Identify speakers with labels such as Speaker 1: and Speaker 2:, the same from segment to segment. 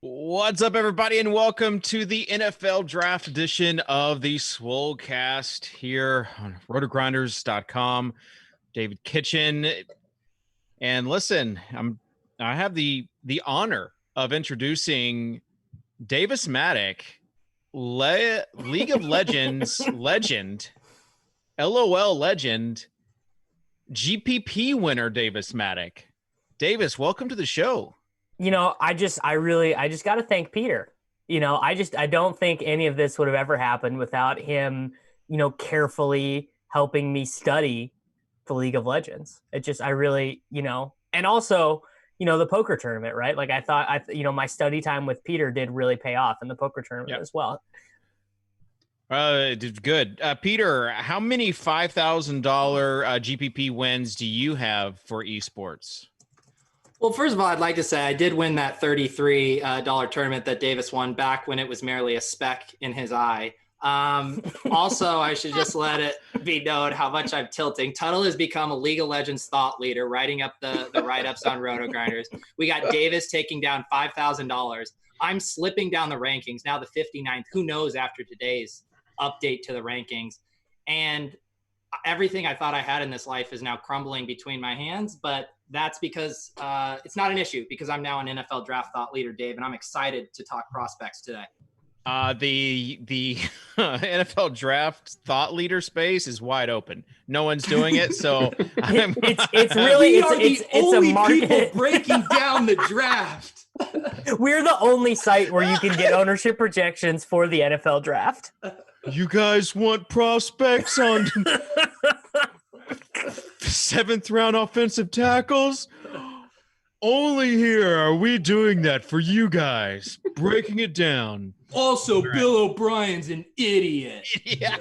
Speaker 1: What's up, everybody, and welcome to the NFL Draft edition of the Swolecast here on RotoGrinders.com. David Kitchen, and listen, I have the honor of introducing Davis Maddock, League of Legends legend, LOL legend, GPP winner Davis Maddock. Davis, welcome to the show.
Speaker 2: I just got to thank Peter. I don't think any of this would have ever happened without him, carefully helping me study the League of Legends. And also, the poker tournament, right? Like I thought, my study time with Peter did really pay off in the poker tournament as well.
Speaker 1: Good. Peter, how many $5,000 GPP wins do you have for esports?
Speaker 3: Well, first of all, I'd like to say I did win that $33 tournament that Davis won back when it was merely a speck in his eye. Also, I should just let it be known how much I'm tilting. Tuttle has become a League of Legends thought leader, writing up the write-ups on RotoGrinders. We got Davis taking down $5,000. I'm slipping down the rankings, now the 59th. Who knows after today's update to the rankings? And everything I thought I had in this life is now crumbling between my hands, but that's because it's not an issue because I'm now an NFL draft thought leader, Dave, and I'm excited to talk prospects today.
Speaker 1: The NFL draft thought leader space is wide open. No one's doing it, so
Speaker 2: it's really it's a market.
Speaker 3: People breaking down the draft.
Speaker 2: We're the only site where you can get ownership projections for the NFL draft.
Speaker 1: You guys want prospects on 7th round offensive tackles? Only here are we doing that for you guys, breaking it down.
Speaker 3: Also, right. Bill O'Brien's an idiot.
Speaker 1: Yeah.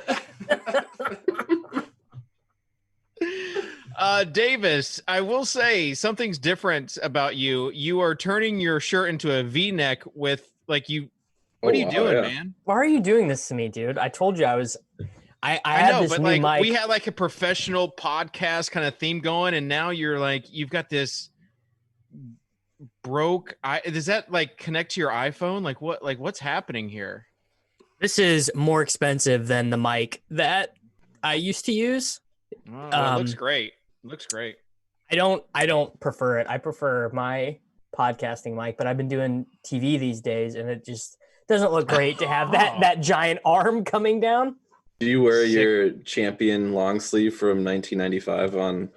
Speaker 1: Davis, I will say something's different about you. You are turning your shirt into a V-neck with What are you doing, man?
Speaker 2: Why are you doing this to me, dude? I told you I was. I
Speaker 1: know,
Speaker 2: this
Speaker 1: but
Speaker 2: new mic.
Speaker 1: We had a professional podcast kind of theme going, and now you've got this broke. Does that connect to your iPhone? What's happening here?
Speaker 2: This is more expensive than the mic that I used to use.
Speaker 1: Oh, well, it looks great.
Speaker 2: I don't prefer it. I prefer my podcasting mic, but I've been doing TV these days, and it just doesn't look great to have that giant arm coming down.
Speaker 4: Do you wear your champion long sleeve from 1995 on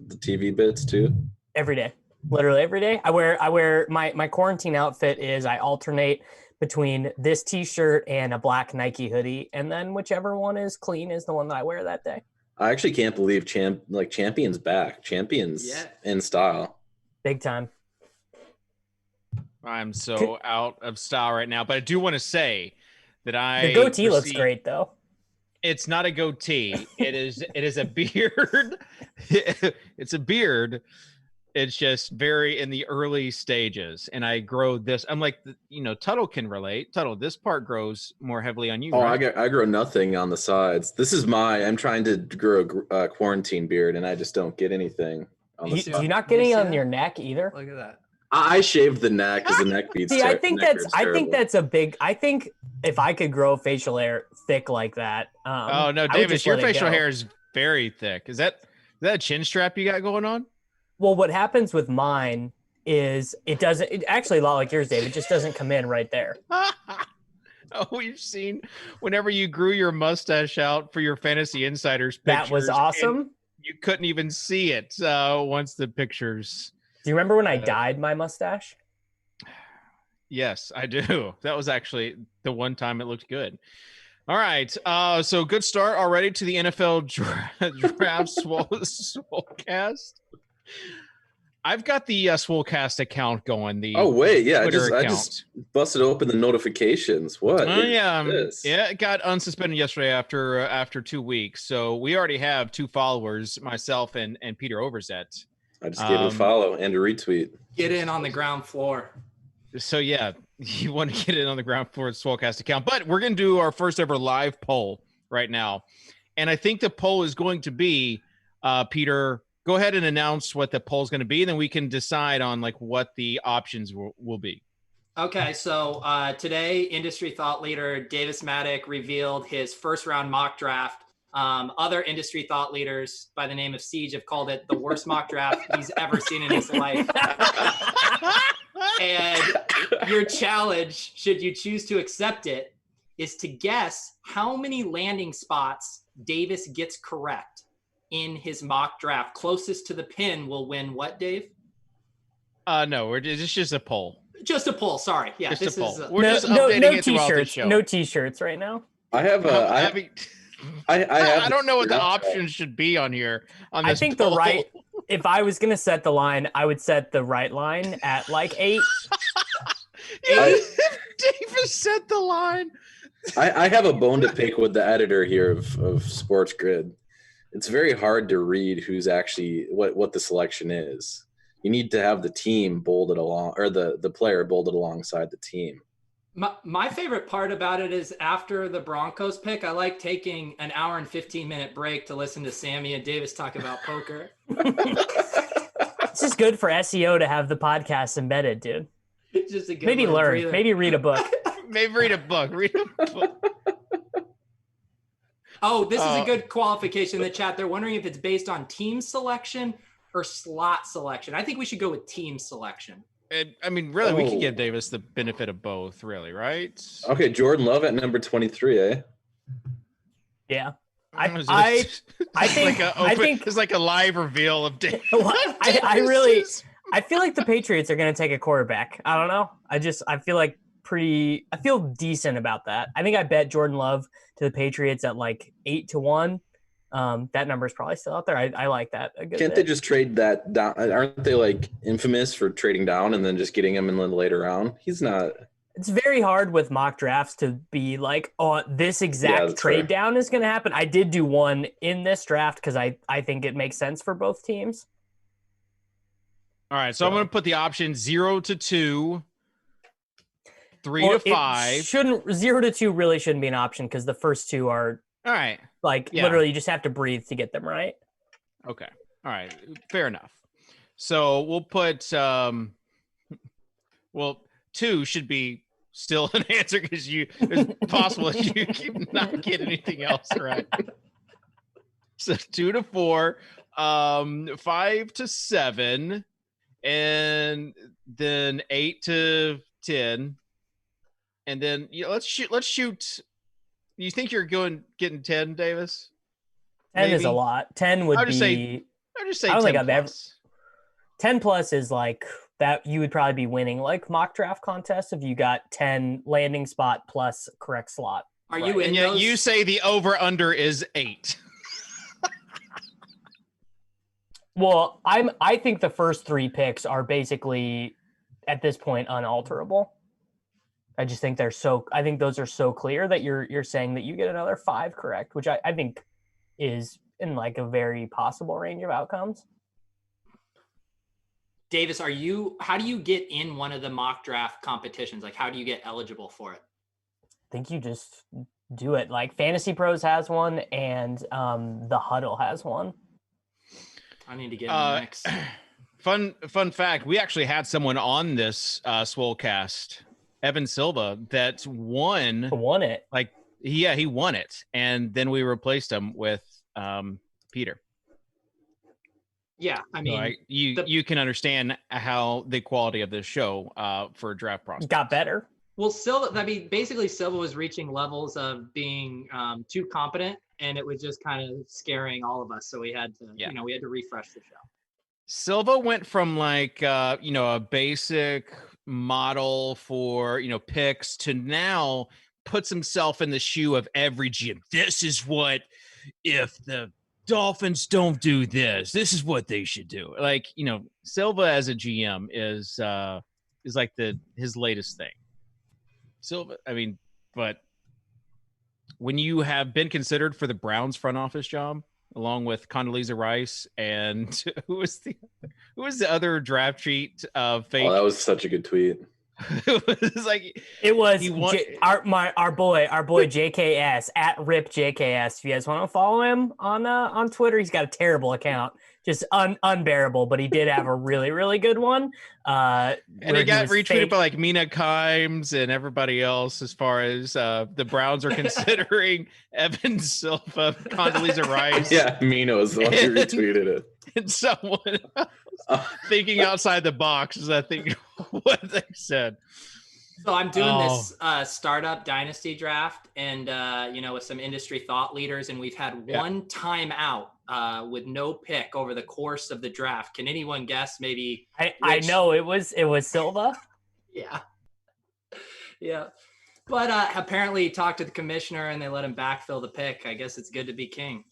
Speaker 4: the TV bits too?
Speaker 2: Every day, literally every day. I wear my quarantine outfit is I alternate between this T-shirt and a black Nike hoodie, and then whichever one is clean is the one that I wear that day.
Speaker 4: I actually can't believe Champion's back. Champion's in style.
Speaker 2: Big time.
Speaker 1: I'm so out of style right now, but I do want to say that
Speaker 2: the goatee looks great though.
Speaker 1: It's not a goatee. It is a beard. It's a beard. It's just very in the early stages. And I grow this. I'm Tuttle can relate. Tuttle, this part grows more heavily on you.
Speaker 4: Oh,
Speaker 1: right?
Speaker 4: I grow nothing on the sides. This is I'm trying to grow a quarantine beard, and I just don't get anything on the side.
Speaker 2: You're not getting it on your neck either?
Speaker 3: Look at that.
Speaker 4: I shaved the neck because the neck beats.
Speaker 2: See, I think that's a big. I think if I could grow facial hair thick like that.
Speaker 1: Oh no, Davis, your facial hair is very thick. Is that a chin strap you got going on?
Speaker 2: Well, what happens with mine is it actually a lot like yours, Dave. It just doesn't come in right there.
Speaker 1: Oh, we've seen whenever you grew your mustache out for your Fantasy Insiders pictures.
Speaker 2: That was awesome.
Speaker 1: You couldn't even see it once the pictures.
Speaker 2: Do you remember when I dyed my mustache?
Speaker 1: Yes, I do. That was actually the one time it looked good. All right. So good start already to the NFL draft Swolecast. I've got the Swolecast account going.
Speaker 4: I just busted open the notifications. What?
Speaker 1: Yeah, it got unsuspended yesterday after 2 weeks. So we already have 2 followers, myself and Peter Overzet.
Speaker 4: I just gave it a follow and a retweet.
Speaker 3: Get in on the ground floor.
Speaker 1: So yeah, you want to get in on the ground floor of the Swolecast account, but we're going to do our first ever live poll right now. And I think the poll is going to be, Peter, go ahead and announce what the poll is going to be, and then we can decide on what the options will be.
Speaker 3: Okay, so today, industry thought leader Davis Maddock revealed his first round mock draft. Other industry thought leaders by the name of Siege have called it the worst mock draft he's ever seen in his life. And your challenge, should you choose to accept it, is to guess how many landing spots Davis gets correct in his mock draft. Closest to the pin will win what, Dave?
Speaker 1: No, it's just a poll.
Speaker 3: Just a poll. Sorry. Yeah,
Speaker 1: Just
Speaker 3: this
Speaker 1: a poll.
Speaker 3: is
Speaker 1: We're just updating it throughout the
Speaker 2: t-shirts.
Speaker 1: show.
Speaker 2: No t-shirts right now.
Speaker 4: I have
Speaker 1: I don't know what the options should be on here. On this
Speaker 2: I think
Speaker 1: poll.
Speaker 2: the right. If I was gonna set the line, I would set the right line at like 8.
Speaker 1: Davis set the line.
Speaker 4: I have a bone to pick with the editor here of Sports Grid. It's very hard to read who's actually what the selection is. You need to have the team bolded along, or the player bolded alongside the team.
Speaker 3: My favorite part about it is after the Broncos pick, I like taking an hour and 15-minute break to listen to Sammy and Davis talk about poker.
Speaker 2: It's just good for SEO to have the podcast embedded, dude.
Speaker 3: It's just a good
Speaker 2: Maybe learn.
Speaker 3: breather.
Speaker 2: Maybe read a book.
Speaker 1: Maybe read a book.
Speaker 3: Oh, this is a good qualification in the chat. They're wondering if it's based on team selection or slot selection. I think we should go with team selection.
Speaker 1: I mean, really, we could give Davis the benefit of both, really, right?
Speaker 4: Okay, Jordan Love at number 23, eh?
Speaker 2: Yeah.
Speaker 1: I
Speaker 2: think
Speaker 1: it's like a live reveal of Davis.
Speaker 2: I feel like the Patriots are going to take a quarterback. I don't know. I feel decent about that. I think I bet Jordan Love to the Patriots at like 8-1. That number is probably still out there. I like that.
Speaker 4: Can't they just trade that down? Aren't they like infamous for trading down and then just getting him in the later round? He's not.
Speaker 2: It's very hard with mock drafts to be like, oh, this exact trade down is going to happen. I did do one in this draft because I think it makes sense for both teams.
Speaker 1: All right, so I'm going to put the option 0 to 2, 3 to 5.
Speaker 2: 0 to 2 really shouldn't be an option because the first two are
Speaker 1: all right.
Speaker 2: Literally, you just have to breathe to get them right.
Speaker 1: Okay. All right. Fair enough. So we'll put 2 should be still an answer because it's possible that you not get anything else right. So 2 to 4, 5 to 7, and then 8 to 10, and then let's shoot. You think you're getting 10, Davis?
Speaker 2: 10 is a lot. 10 would be.
Speaker 1: I'd just say
Speaker 2: I don't
Speaker 1: 10
Speaker 2: think I've ever.
Speaker 1: plus.
Speaker 2: 10 plus is like that. You would probably be winning like mock draft contests if you got 10 landing spot plus correct slot.
Speaker 3: Are you in?
Speaker 1: And yet you say the over under is 8.
Speaker 2: Well, I think the first 3 picks are basically at this point unalterable. I just think I think those are so clear that you're saying that you get another 5 correct, which I think is in like a very possible range of outcomes.
Speaker 3: Davis, how do you get in one of the mock draft competitions? Like, how do you get eligible for it?
Speaker 2: I think you just do it. Like Fantasy Pros has one and the Huddle has one.
Speaker 3: I need to get in the mix.
Speaker 1: Fun fact, we actually had someone on this Swolecast, Evan Silva, that won
Speaker 2: it.
Speaker 1: Like, he won it, and then we replaced him with Peter.
Speaker 3: Yeah, I mean,
Speaker 1: so you can understand how the quality of this show for draft process
Speaker 2: got better.
Speaker 3: Well, Silva, I mean, basically Silva was reaching levels of being too competent, and it was just kind of scaring all of us. So we had to, we had to refresh the show.
Speaker 1: Silva went from like, a basic model for, picks to now puts himself in the shoe of every GM. This is what, if the Dolphins don't do this is what they should do. Like, Silva as a GM is like his latest thing. Silva, I mean, but when you have been considered for the Browns front office job, along with Condoleezza Rice and who was the other draft cheat fake?
Speaker 4: Oh, that was such a good tweet.
Speaker 2: It was our boy JKS at Rip JKS. If you guys want to follow him on Twitter, he's got a terrible account. just unbearable. But he did have a really, really good one.
Speaker 1: And it got retweeted by
Speaker 2: by
Speaker 1: like Mina Kimes and everybody else as far as the Browns are considering Evan Silva, Condoleezza Rice.
Speaker 4: Yeah, Mina was the one who retweeted it.
Speaker 1: And someone thinking outside the box is, I think, what they said.
Speaker 3: So I'm doing this startup dynasty draft and, with some industry thought leaders, and we've had one timeout with no pick over the course of the draft. Can anyone guess maybe?
Speaker 2: I know it was Silva.
Speaker 3: Yeah. Yeah. But apparently he talked to the commissioner and they let him backfill the pick. I guess it's good to be king.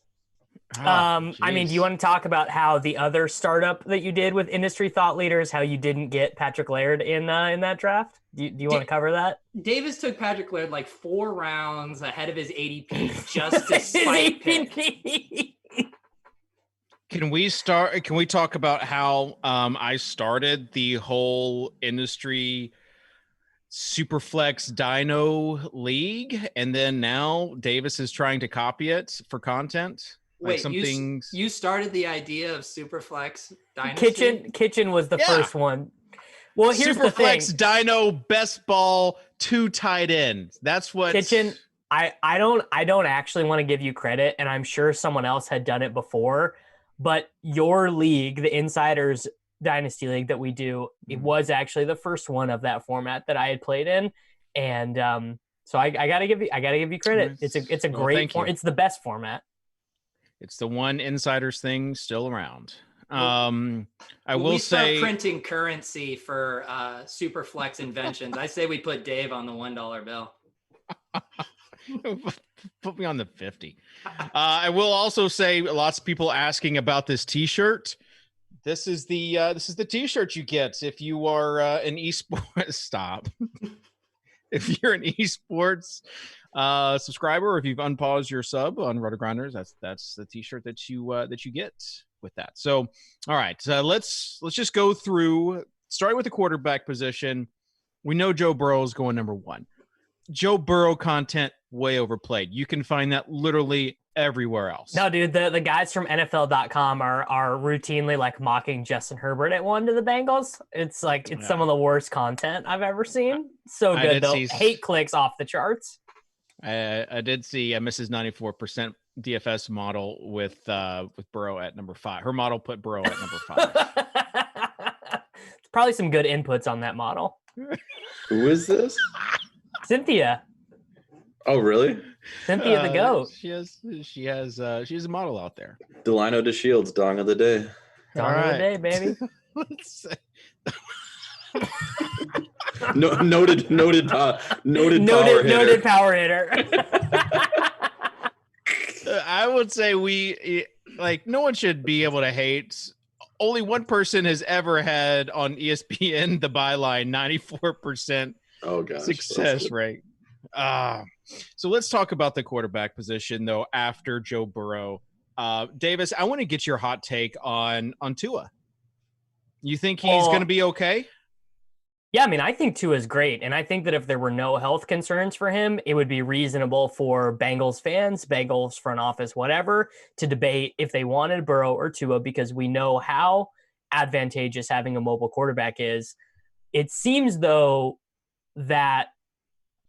Speaker 2: I mean, do you want to talk about how the other startup that you did with industry thought leaders, how you didn't get Patrick Laird in that draft? Do you want to cover that?
Speaker 3: Davis took Patrick Laird like 4 rounds ahead of his ADP just to spite pick.
Speaker 1: Can we talk about how I started the whole industry Superflex Dino League, and then now Davis is trying to copy it for content?
Speaker 3: Wait, you started the idea of Superflex Dynasty?
Speaker 2: Kitchen was the first one. Well, here's the thing.
Speaker 1: Superflex Dino Best Ball 2 tight ends. That's what
Speaker 2: Kitchen. I don't actually want to give you credit, and I'm sure someone else had done it before. But your league, the Insiders Dynasty League that we do, it was actually the first one of that format that I had played in, and so I gotta give you credit. It's a great format. It's the best format.
Speaker 1: It's the one Insiders thing still around. I will
Speaker 3: we start
Speaker 1: say
Speaker 3: printing currency for Superflex inventions. I say we put Dave on the $1 bill.
Speaker 1: Put me on the 50. I will also say lots of people asking about this T-shirt. This is the T-shirt you get if you are an esports. Stop. If you're an esports subscriber, or if you've unpaused your sub on RotoGrinders, that's the T-shirt that you get with that. So, all right, let's just go through, starting with the quarterback position. We know Joe Burrow is going number 1. Joe Burrow content way overplayed. You can find that literally everywhere else.
Speaker 2: No, dude, the guys from NFL.com are routinely like mocking Justin Herbert at 1 to the Bengals. It's like some of the worst content I've ever seen. So good though. Hate clicks off the charts.
Speaker 1: I did see Mrs. 94% DFS model with Burrow at number 5. Her model put Burrow at number 5.
Speaker 2: Probably some good inputs on that model.
Speaker 4: Who is this?
Speaker 2: Cynthia.
Speaker 4: Oh, really?
Speaker 2: Cynthia the goat.
Speaker 1: She has a model out there.
Speaker 4: Delino DeShields, dong of the day.
Speaker 2: Dong of the day, baby.
Speaker 4: Noted power hitter.
Speaker 1: I would say no one should be able to hate. Only one person has ever had on ESPN the byline 94% success rate. So let's talk about the quarterback position though after Joe Burrow. Davis, I want to get your hot take on Tua. You think he's going to be okay?
Speaker 2: Yeah, I mean, I think Tua is great. And I think that if there were no health concerns for him, it would be reasonable for Bengals fans, Bengals front office, whatever, to debate if they wanted Burrow or Tua, because we know how advantageous having a mobile quarterback is. It seems, though, that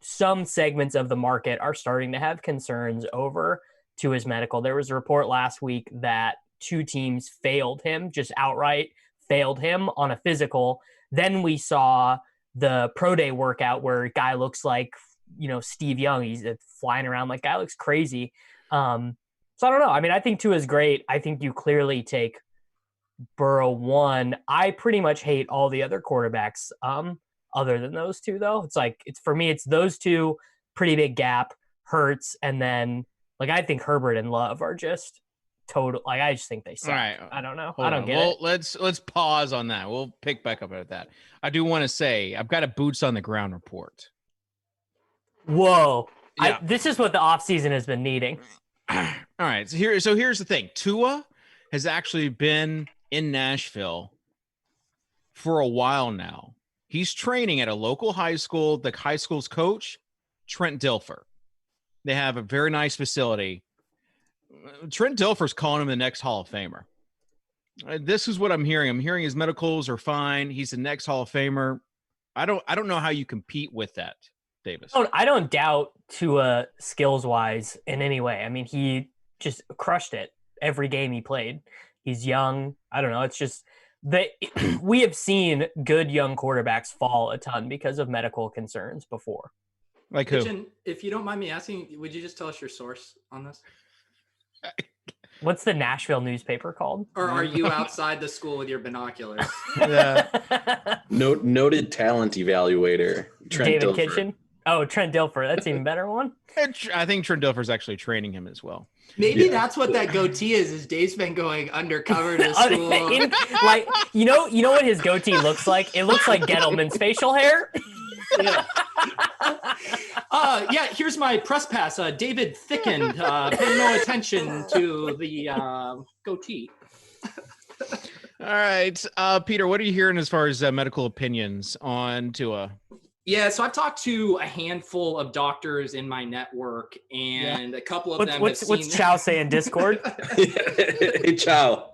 Speaker 2: some segments of the market are starting to have concerns over Tua's medical. There was a report last week that 2 teams failed him, just outright failed him on a physical. Then we saw the pro day workout where a guy looks like, Steve Young. He's flying around like guy looks crazy. So I don't know. I mean, I think Tua is great. I think you clearly take Burrow 1. I pretty much hate all the other quarterbacks other than those 2, though. For me, it's those 2, pretty big gap, Hurts, and then I think Herbert and Love are just total. I just think they suck. All right. I don't know. I don't get it.
Speaker 1: Let's pause on that. We'll pick back up at that. I do want to say I've got a boots on the ground report.
Speaker 2: Whoa. Yeah. This is what the offseason has been needing.
Speaker 1: All right. So here's the thing. Tua has actually been in Nashville for a while now. He's training at a local high school. The high school's coach, Trent Dilfer. They have a very nice facility. Trent Dilfer's calling him the next Hall of Famer. This is what I'm hearing. I'm hearing his medicals are fine. He's the next Hall of Famer. I don't know how you compete with that, Davis.
Speaker 2: I don't doubt Tua skills wise in any way. I mean, he just crushed it every game he played. He's young. I don't know. It's just that we have seen good young quarterbacks fall a ton because of medical concerns before.
Speaker 1: Like who?
Speaker 3: Kitchen, if you don't mind me asking, would you just tell us your source on this?
Speaker 2: What's the Nashville newspaper called?
Speaker 3: Or are you outside the school with your binoculars?
Speaker 4: Noted talent evaluator, Trent
Speaker 2: David
Speaker 4: Dilfer.
Speaker 2: Kitchen. Oh, Trent Dilfer. That's even better one.
Speaker 1: I think Trent Dilfer's actually training him as well.
Speaker 3: Maybe that's what that goatee is Dave's been going undercover to school.
Speaker 2: Like, you know what his goatee looks like? It looks like Gettleman's facial hair.
Speaker 3: Yeah. Yeah, here's my press pass. David thickened. Pay no attention to the goatee.
Speaker 1: All right. Peter, what are you hearing as far as medical opinions on Tua?
Speaker 3: Yeah, so I've talked to a handful of doctors in my network, and a couple of them
Speaker 2: What's Chow say in Discord?
Speaker 4: Hey, Chow.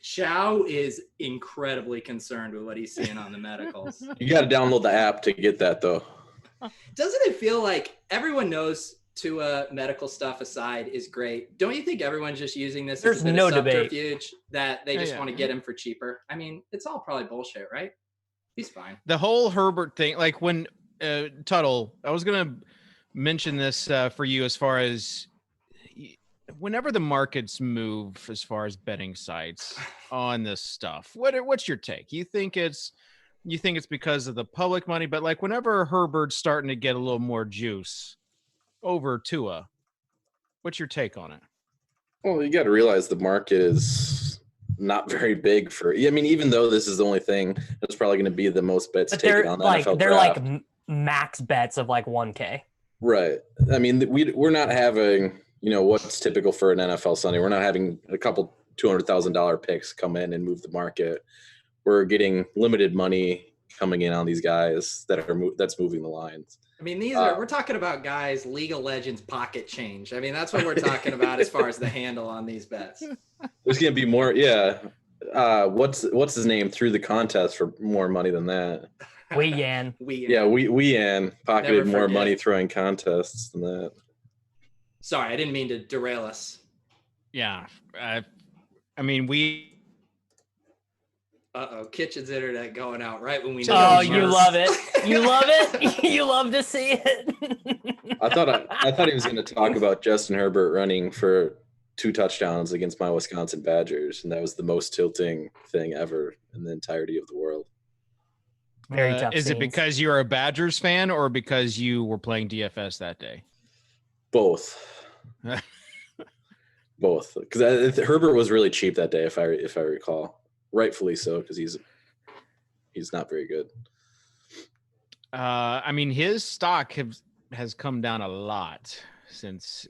Speaker 3: Chow is incredibly concerned with what he's seeing on the medicals.
Speaker 4: You got to download the app to get that, though.
Speaker 3: Doesn't it feel like everyone knows Tua medical stuff aside is great? Don't you think everyone's just using this as a bit of subterfuge that they just want to get him for cheaper? I mean, it's all probably bullshit, right? He's fine.
Speaker 1: The whole Herbert thing, like when Tuttle, I was going to mention this for you as far as whenever the markets move as far as betting sites on this stuff, what's your take? You think it's because of the public money, but like whenever Herbert's starting to get a little more juice over Tua, what's your take on it?
Speaker 4: Well, you got to realize the market is not very big for. I mean, even though this is the only thing that's probably going to be the most bets taken on the NFL
Speaker 2: they're
Speaker 4: draft.
Speaker 2: like max bets of like 1K.
Speaker 4: Right. I mean, we're not having, what's typical for an NFL Sunday. We're not having a couple $200,000 picks come in and move the market. We're getting limited money coming in on these guys that's moving the lines.
Speaker 3: I mean, we're talking about guys, League of Legends pocket change. I mean, that's what we're talking about as far as the handle on these bets.
Speaker 4: There's going to be more. Yeah. What's his name through the contest for more money than that?
Speaker 2: Wee Yan.
Speaker 4: Yeah. Wee Yan pocketed more money throwing contests than that.
Speaker 3: Sorry, I didn't mean to derail us.
Speaker 1: Yeah. I mean,
Speaker 3: Kitchen's internet going out right when we.
Speaker 2: Oh, you love it! You love it! You love to see it.
Speaker 4: I thought he was going to talk about Justin Herbert running for 2 touchdowns against my Wisconsin Badgers, and that was the most tilting thing ever in the entirety of the world.
Speaker 2: Very tough.
Speaker 1: Is it because you're a Badgers fan or because you were playing DFS that day?
Speaker 4: Both. Both, because Herbert was really cheap that day, if I recall. Rightfully so, because he's not very good.
Speaker 1: I mean, his stock has come down a lot since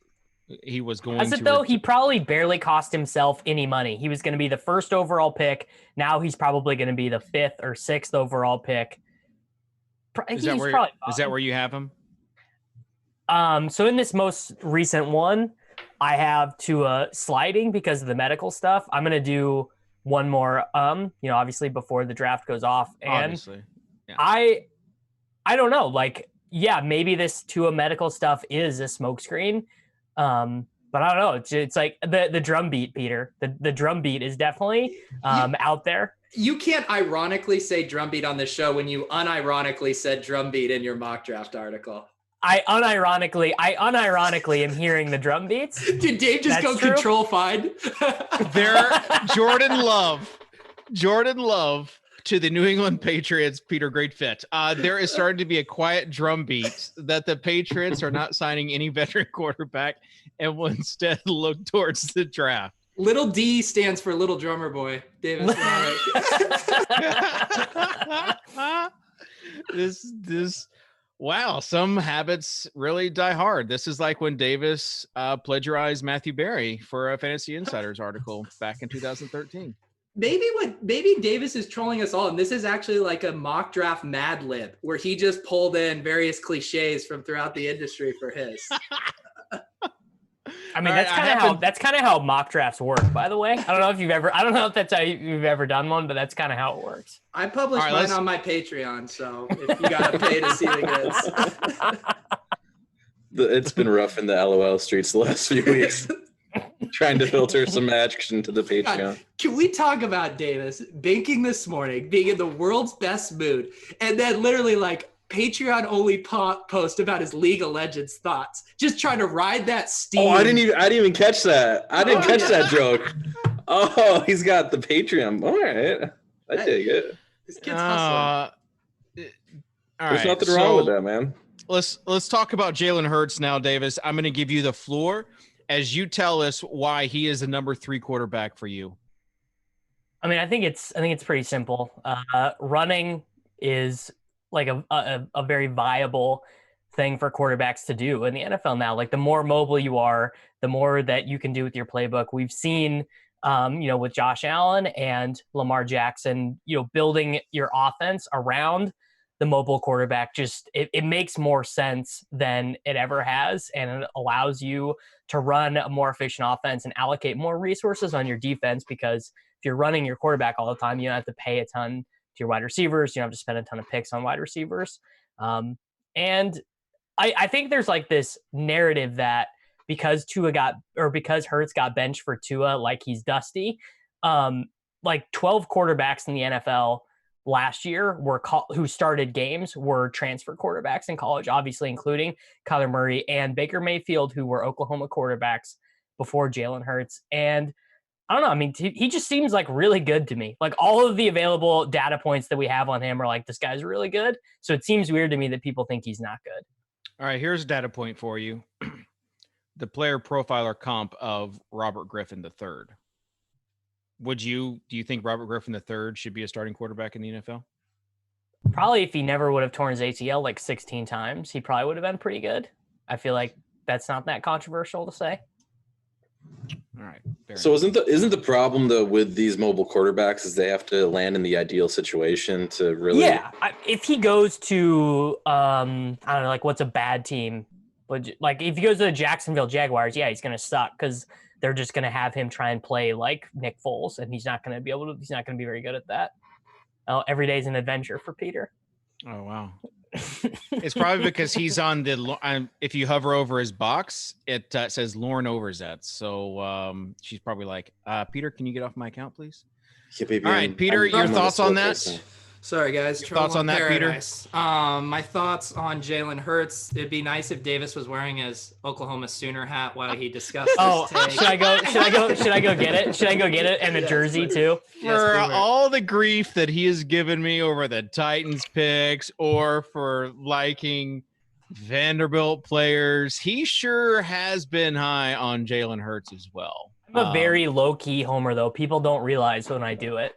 Speaker 1: he was going.
Speaker 2: Has it though? He probably barely cost himself any money. He was going to be the 1st overall pick. Now he's probably going to be the 5th or 6th overall pick.
Speaker 1: Is that where you have him?
Speaker 2: So in this most recent one, I have Tua sliding because of the medical stuff. I'm going to do one more, obviously before the draft goes off. And
Speaker 1: obviously. Yeah.
Speaker 2: I don't know, like, yeah, maybe this Tua medical stuff is a smokescreen. But I don't know. It's like the drum beat, Peter. The drum beat is definitely out there.
Speaker 3: You can't ironically say drum beat on this show when you unironically said drum beat in your mock draft article.
Speaker 2: I unironically am hearing the drum beats.
Speaker 3: Did Dave just go true? Control find?
Speaker 1: Jordan Love to the New England Patriots. Peter, great fit. There is starting to be a quiet drum beat that the Patriots are not signing any veteran quarterback and will instead look towards the draft.
Speaker 3: Little D stands for Little Drummer Boy. Davis.
Speaker 1: This. Wow, some habits really die hard. This is like when Davis plagiarized Matthew Berry for a Fantasy Insiders article back in 2013.
Speaker 3: Maybe Davis is trolling us all, and this is actually like a mock draft Mad Lib where he just pulled in various cliches from throughout the industry for his.
Speaker 2: I mean,
Speaker 1: All right,
Speaker 2: that's kind of how mock drafts work, by the way. I don't know if that's how you've ever done one, but that's kind of how it works.
Speaker 3: I publish
Speaker 1: All right,
Speaker 3: mine on my Patreon, so if you gotta pay to see the goods.
Speaker 4: It's been rough in the LOL streets the last few weeks. Trying to filter some action to the Patreon.
Speaker 3: God, can we talk about Davis banking this morning, being in the world's best mood, and then literally like Patreon only post about his League of Legends thoughts, just trying to ride that steam.
Speaker 4: Oh, I didn't even catch that. I didn't catch that joke. Oh, he's got the Patreon. All right, I dig it.
Speaker 3: This kid's hustling.
Speaker 4: There's nothing wrong with that, man.
Speaker 1: Let's talk about Jalen Hurts now, Davis. I'm going to give you the floor as you tell us why he is the number 3 quarterback for you.
Speaker 2: I mean, I think it's pretty simple. Running is like a very viable thing for quarterbacks to do in the NFL now. Like the more mobile you are, the more that you can do with your playbook. We've seen, with Josh Allen and Lamar Jackson, building your offense around the mobile quarterback. Just it makes more sense than it ever has, and it allows you to run a more efficient offense and allocate more resources on your defense, because if you're running your quarterback all the time, you don't have to pay a ton to your wide receivers. You don't have to spend a ton of picks on wide receivers. And I think there's like this narrative that because Hurts got benched for Tua, like he's dusty, like 12 quarterbacks in the NFL last year who started games were transfer quarterbacks in college, obviously including Kyler Murray and Baker Mayfield, who were Oklahoma quarterbacks before Jalen Hurts. And I don't know. I mean, he just seems like really good to me. Like all of the available data points that we have on him are like, this guy's really good. So it seems weird to me that people think he's not good.
Speaker 1: All right, here's a data point for you. The player profiler comp of Robert Griffin III. Do you think Robert Griffin III should be a starting quarterback in the NFL?
Speaker 2: Probably if he never would have torn his ACL like 16 times, he probably would have been pretty good. I feel like that's not that controversial to say.
Speaker 1: All right.
Speaker 4: So isn't the problem though with these mobile quarterbacks is they have to land in the ideal situation to really?
Speaker 2: Yeah, if he goes to I don't know, like what's a bad team? Like if he goes to the Jacksonville Jaguars, yeah, he's gonna suck because they're just gonna have him try and play like Nick Foles, and he's not gonna be very good at that. Oh, every day's an adventure for Peter.
Speaker 1: Oh wow. It's probably because he's on the. If you hover over his box, it says Lauren Overzet. So she's probably like, "Peter, can you get off my account, please?"
Speaker 4: Yeah, baby,
Speaker 1: all right, Peter, your thoughts on that?
Speaker 4: Person.
Speaker 3: Sorry, guys.
Speaker 1: Thoughts on that,
Speaker 3: paradise. Peter? My thoughts on Jalen Hurts. It'd be nice if Davis was wearing his Oklahoma Sooner hat while he discussed this take.
Speaker 2: Should I go get it? Should I go get it and a jersey too?
Speaker 1: For all the grief that he has given me over the Titans picks or for liking Vanderbilt players, he sure has been high on Jalen Hurts as well.
Speaker 2: I'm a very low-key homer, though. People don't realize when I do it.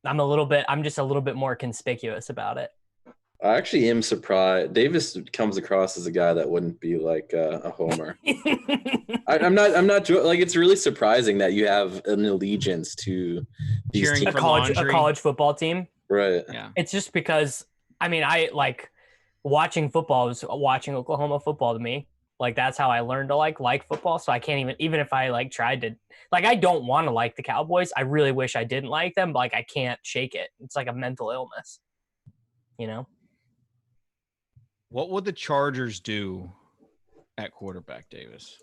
Speaker 2: I'm just a little bit more conspicuous about it.
Speaker 4: I actually am surprised. Davis comes across as a guy that wouldn't be like a homer. I'm not like, it's really surprising that you have an allegiance to these teams.
Speaker 2: A college football team.
Speaker 4: Right.
Speaker 1: Yeah.
Speaker 2: It's just because, I mean, I like watching football was watching Oklahoma football to me. Like that's how I learned to like football. So I can't even if I like tried to, like, I don't want to like the Cowboys. I really wish I didn't like them, but like I can't shake it. It's like a mental illness, you know?
Speaker 1: What would the Chargers do at quarterback, Davis?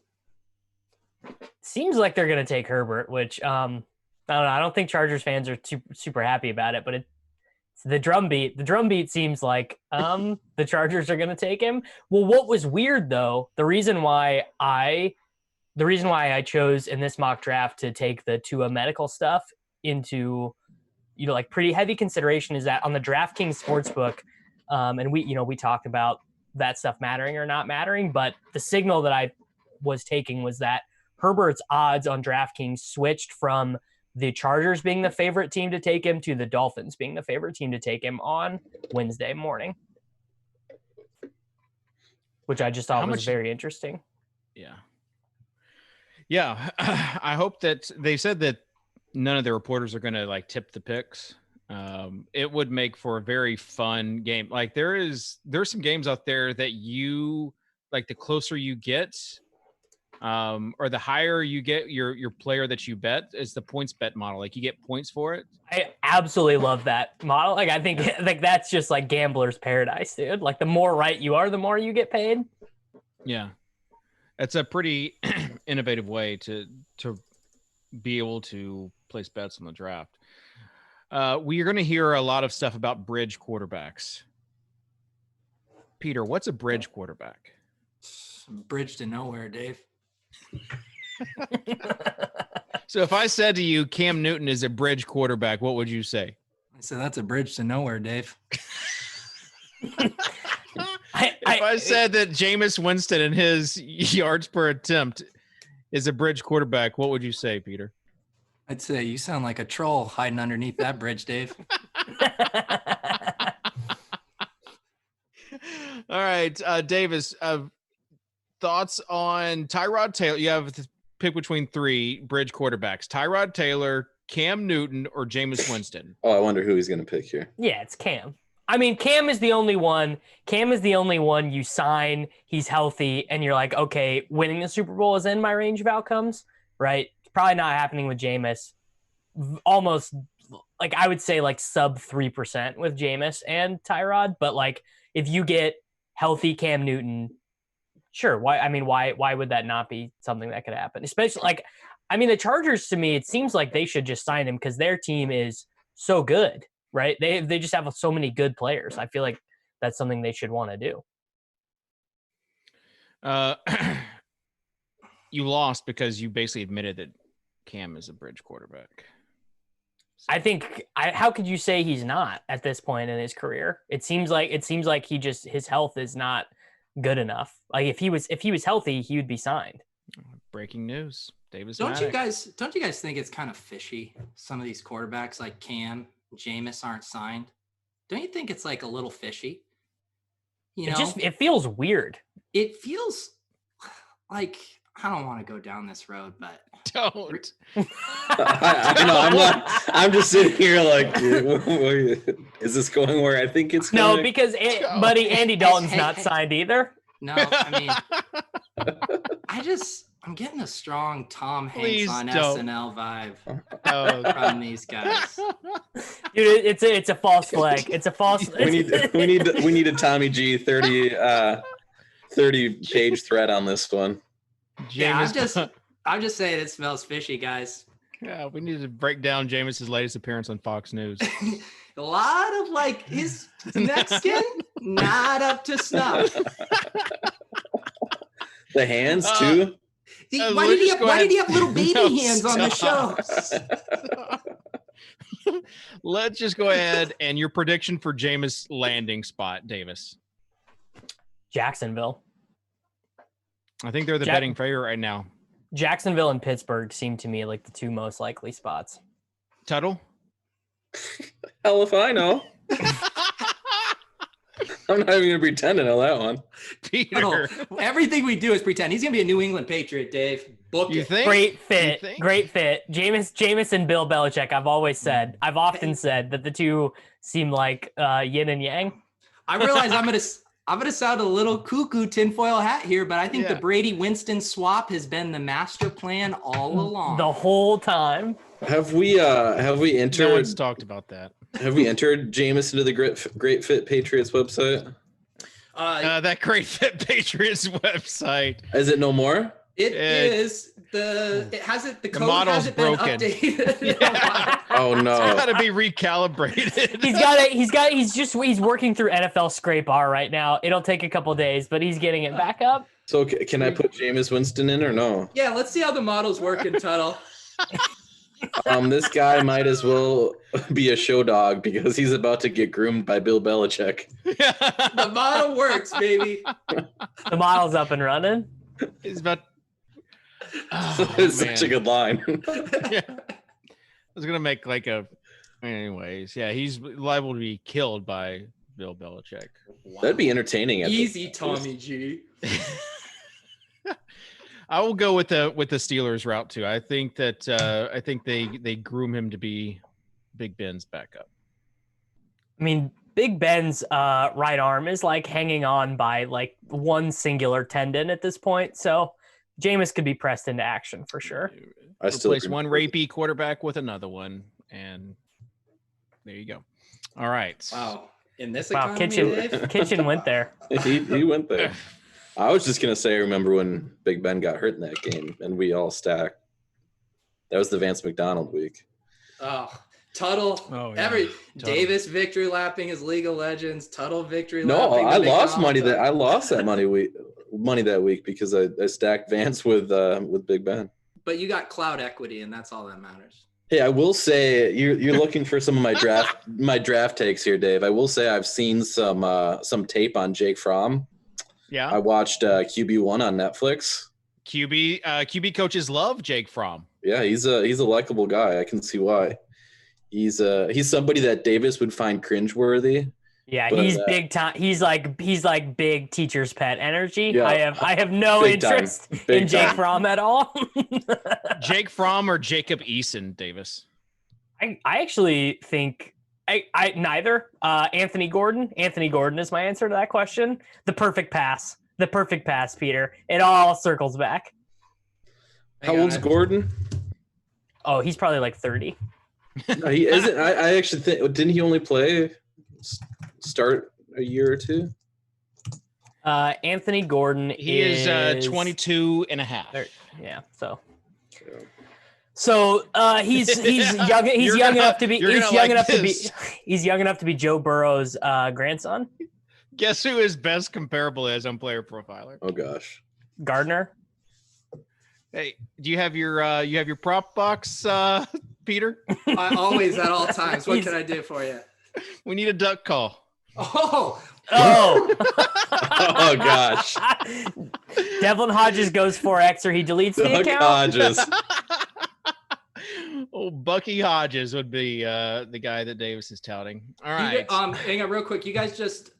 Speaker 2: Seems like they're going to take Herbert, which I don't know. I don't think Chargers fans are super happy about it, but it's the drumbeat. The drumbeat seems like the Chargers are going to take him. Well, what was weird though, the reason why I chose in this mock draft to take the Tua medical stuff into, like pretty heavy consideration is that on the DraftKings Sportsbook, and we talked about that stuff mattering or not mattering, but the signal that I was taking was that Herbert's odds on DraftKings switched from the Chargers being the favorite team to take him to the Dolphins being the favorite team to take him on Wednesday morning, which I just thought was very interesting.
Speaker 1: Yeah. Yeah. I hope that they said that none of the reporters are going to like tip the picks. It would make for a very fun game. Like there's some games out there that you like, the closer you get, or the higher you get your player that you bet is the points bet model. Like you get points for it.
Speaker 2: I absolutely love that model. Like I think like that's just like gambler's paradise, dude. Like the more right you are, the more you get paid.
Speaker 1: Yeah, it's a pretty innovative way to be able to place bets on the draft. We are going to hear a lot of stuff about bridge quarterbacks. Peter, what's a bridge quarterback?
Speaker 3: Bridge to nowhere, Dave.
Speaker 1: So if I said to you, Cam Newton is a bridge quarterback, what would you say?
Speaker 3: I said that's a bridge to nowhere, Dave.
Speaker 1: If I said that Jameis Winston and his yards per attempt is a bridge quarterback, what would you say, Peter?
Speaker 3: I'd say you sound like a troll hiding underneath that bridge, Dave.
Speaker 1: All right, Davis, thoughts on Tyrod Taylor? You have to pick between three bridge quarterbacks: Tyrod Taylor, Cam Newton, or Jameis Winston.
Speaker 4: Oh, I wonder who he's going to pick here.
Speaker 2: Yeah, it's Cam. I mean, Cam is the only one. Cam is the only one you sign. He's healthy, and you're like, okay, winning the Super Bowl is in my range of outcomes, right? It's probably not happening with Jameis. Almost, like I would say, like sub 3% with Jameis and Tyrod. But like, if you get healthy Cam Newton, sure. Why would that not be something that could happen? Especially like, I mean, the Chargers, to me, it seems like they should just sign him because their team is so good, right? They just have so many good players. I feel like that's something they should want to do.
Speaker 1: You lost because you basically admitted that Cam is a bridge quarterback.
Speaker 2: I think how could you say he's not at this point in his career? It seems like he just, his health is not good enough. Like if he was healthy, he would be signed.
Speaker 1: Breaking news. Davis.
Speaker 3: Don't you guys think it's kind of fishy? Some of these quarterbacks like Cam, Jameis aren't signed. Don't you think it's like a little fishy? You know,
Speaker 2: it feels weird.
Speaker 3: It feels like, I don't want to go down this road, but
Speaker 1: don't.
Speaker 4: I'm just sitting here like, is this going where I think it's going?
Speaker 2: No, because buddy, Andy Dalton's not signed either.
Speaker 3: No, I mean, I'm getting a strong Tom Hanks on SNL vibe from these guys.
Speaker 2: Dude, it's a false flag. It's a false.
Speaker 4: we need a Tommy G 30 page thread on this one.
Speaker 3: Yeah, I'm just saying it smells fishy, guys.
Speaker 1: Yeah, we need to break down Jameis's latest appearance on Fox News.
Speaker 3: A lot of like his neck skin, not up to snuff.
Speaker 4: The hands too.
Speaker 3: Why did he have little baby hands on the show?
Speaker 1: Let's just go ahead and your prediction for Jameis landing spot, Davis.
Speaker 2: Jacksonville.
Speaker 1: I think they're the betting favorite right now.
Speaker 2: Jacksonville and Pittsburgh seem to me like the two most likely spots.
Speaker 1: Tuttle?
Speaker 4: Hell if I know. I'm not even going to pretend to know that one.
Speaker 1: Peter.
Speaker 3: Everything we do is pretend. He's going to be a New England Patriot, Dave. Book
Speaker 1: you
Speaker 3: it.
Speaker 1: Think?
Speaker 2: Great fit. Great fit. Jameis and Bill Belichick, I've often said that the two seem like yin and yang.
Speaker 3: I realize I'm gonna sound a little cuckoo tinfoil hat here, but I think the Brady Winston swap has been the master plan all along.
Speaker 2: The whole time.
Speaker 4: Have we entered?
Speaker 1: No one's talked about that.
Speaker 4: Have we entered Jameis into the Great Fit Patriots website?
Speaker 1: That Great Fit Patriots website.
Speaker 4: Is it no more?
Speaker 3: It is. The code
Speaker 1: model's
Speaker 3: hasn't been
Speaker 1: broken.
Speaker 3: updated.
Speaker 1: Yeah.
Speaker 4: Oh no!
Speaker 1: It's got to be recalibrated.
Speaker 2: He's working through NFL Scrape R right now. It'll take a couple days, but he's getting it back up.
Speaker 4: So can I put Jameis Winston in or no?
Speaker 3: Yeah, let's see how the model's working, Tuttle.
Speaker 4: This guy might as well be a show dog because he's about to get groomed by Bill Belichick.
Speaker 3: The model works, baby.
Speaker 2: The model's up and running.
Speaker 1: He's about.
Speaker 4: It's such a good line.
Speaker 1: Yeah. I was gonna make like a. Anyways, yeah, he's liable to be killed by Bill Belichick.
Speaker 4: Wow. That'd be entertaining.
Speaker 3: Easy, Tommy G.
Speaker 1: I will go with the Steelers route too. I think that they groom him to be Big Ben's backup.
Speaker 2: I mean, Big Ben's right arm is like hanging on by like one singular tendon at this point. So Jameis could be pressed into action for sure.
Speaker 4: I still
Speaker 1: Replace
Speaker 4: agree
Speaker 1: one
Speaker 4: with
Speaker 1: rapey quarterback with another one, and there you go. All right.
Speaker 3: Wow. In this
Speaker 2: Wow,
Speaker 3: economy, Dave?
Speaker 2: Kitchen went there.
Speaker 4: he went there. I was just gonna say, I remember when Big Ben got hurt in that game, and we all stacked. That was the Vance McDonald week.
Speaker 3: Oh, Tuttle.
Speaker 1: Oh, yeah.
Speaker 3: Tuttle. Davis victory lapping his League of Legends. Tuttle victory lapping.
Speaker 4: I lost money that money that week because I stacked Vance with Big Ben.
Speaker 3: But you got cloud equity, and that's all that matters.
Speaker 4: Hey, I will say you're looking for some of my draft takes here, Dave. I will say I've seen some tape on Jake Fromm.
Speaker 1: Yeah.
Speaker 4: I watched QB1 on Netflix.
Speaker 1: QB coaches love Jake Fromm.
Speaker 4: Yeah, he's a likable guy. I can see why. He's somebody that Davis would find cringeworthy.
Speaker 2: Yeah,
Speaker 4: but,
Speaker 2: he's big time. He's like big teacher's pet energy.
Speaker 4: Yeah.
Speaker 2: I have no
Speaker 4: Big time.
Speaker 2: interest
Speaker 4: Big
Speaker 2: in Jake
Speaker 4: time.
Speaker 2: Fromm at all.
Speaker 1: Jake Fromm or Jacob Eason, Davis?
Speaker 2: I actually think I neither. Anthony Gordon. Anthony Gordon is my answer to that question. The perfect pass. The perfect pass, Peter. It all circles back.
Speaker 4: How old's Gordon?
Speaker 2: Oh, he's probably like 30.
Speaker 4: No, he isn't. I actually think, didn't he only start a year or two?
Speaker 2: Anthony Gordon
Speaker 1: He is 22 and a half.
Speaker 2: Yeah, so he's young. He's young enough to be. He's young enough to be Joe Burrow's grandson.
Speaker 1: Guess who his best comparable is on Player Profiler?
Speaker 4: Oh gosh,
Speaker 2: Gardner.
Speaker 1: Hey, do you have your prop box, Peter?
Speaker 3: I always at all times. What can I do for you?
Speaker 1: We need a duck call.
Speaker 3: Oh.
Speaker 2: Oh
Speaker 4: gosh.
Speaker 2: Devlin Hodges goes 4X or he deletes the
Speaker 4: Duck
Speaker 2: account.
Speaker 4: Hodges.
Speaker 1: Oh, Bucky Hodges would be the guy that Davis is touting. All right.
Speaker 3: Hang on real quick. You guys just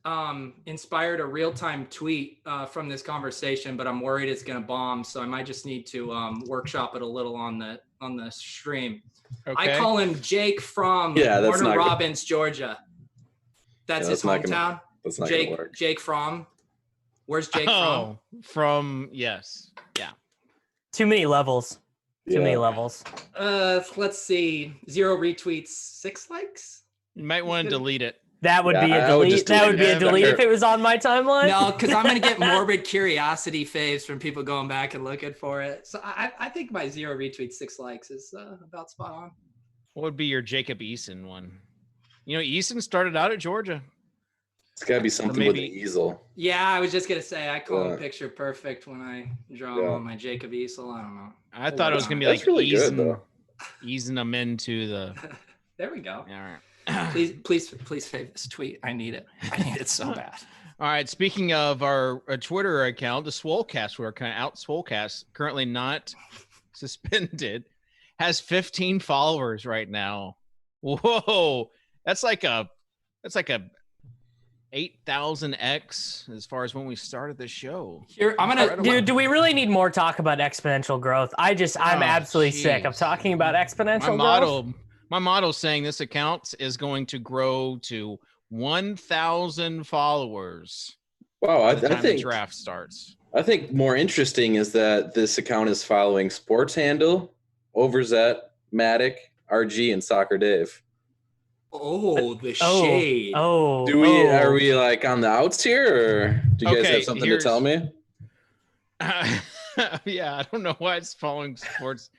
Speaker 3: inspired a real-time tweet from this conversation, but I'm worried it's going to bomb, so I might just need to workshop it a little on the stream.
Speaker 1: Okay.
Speaker 3: I call him Jake from Warner Robins, Georgia. That's his hometown.
Speaker 4: That's not
Speaker 3: Jake,
Speaker 4: gonna work.
Speaker 3: Jake Fromm. Where's Jake from?
Speaker 1: Yes. Yeah.
Speaker 2: Too many levels. Too many levels.
Speaker 3: Let's see. 0 retweets, 6 likes.
Speaker 1: You might want to delete it.
Speaker 2: That would be a delete. That would be a delete if it was on my timeline.
Speaker 3: No, because I'm gonna get morbid curiosity faves from people going back and looking for it. So I think my 0 retweets, 6 likes is about spot on.
Speaker 1: What would be your Jacob Eason one? You know, Eason started out at Georgia.
Speaker 4: It's got to be something with an easel.
Speaker 3: Yeah, I was just gonna say I call him picture perfect when I draw him on my Jacob easel. I don't know.
Speaker 1: I thought it was gonna be like
Speaker 4: really
Speaker 1: easing them into the.
Speaker 3: There we go.
Speaker 1: All right.
Speaker 3: Please fave this tweet. I need it. I need it so bad.
Speaker 1: All right. Speaking of our Twitter account, the Swolecast, we're kind of out. Swolecast, currently not suspended, has 15 followers right now. Whoa, that's like a 8,000x as far as when we started the show.
Speaker 3: Here,
Speaker 2: Dude, do we really need more talk about exponential growth? I'm absolutely sick of talking about exponential growth.
Speaker 1: My model saying this account is going to grow to 1,000 followers.
Speaker 4: Wow, I
Speaker 1: think
Speaker 4: the
Speaker 1: draft starts.
Speaker 4: I think more interesting is that this account is following Sports Handle, Overzet, Matic, RG, and Soccer Dave.
Speaker 3: Oh, the shade.
Speaker 4: Are we like on the outs here, or do you guys have something to tell me?
Speaker 1: Yeah, I don't know why it's following Sports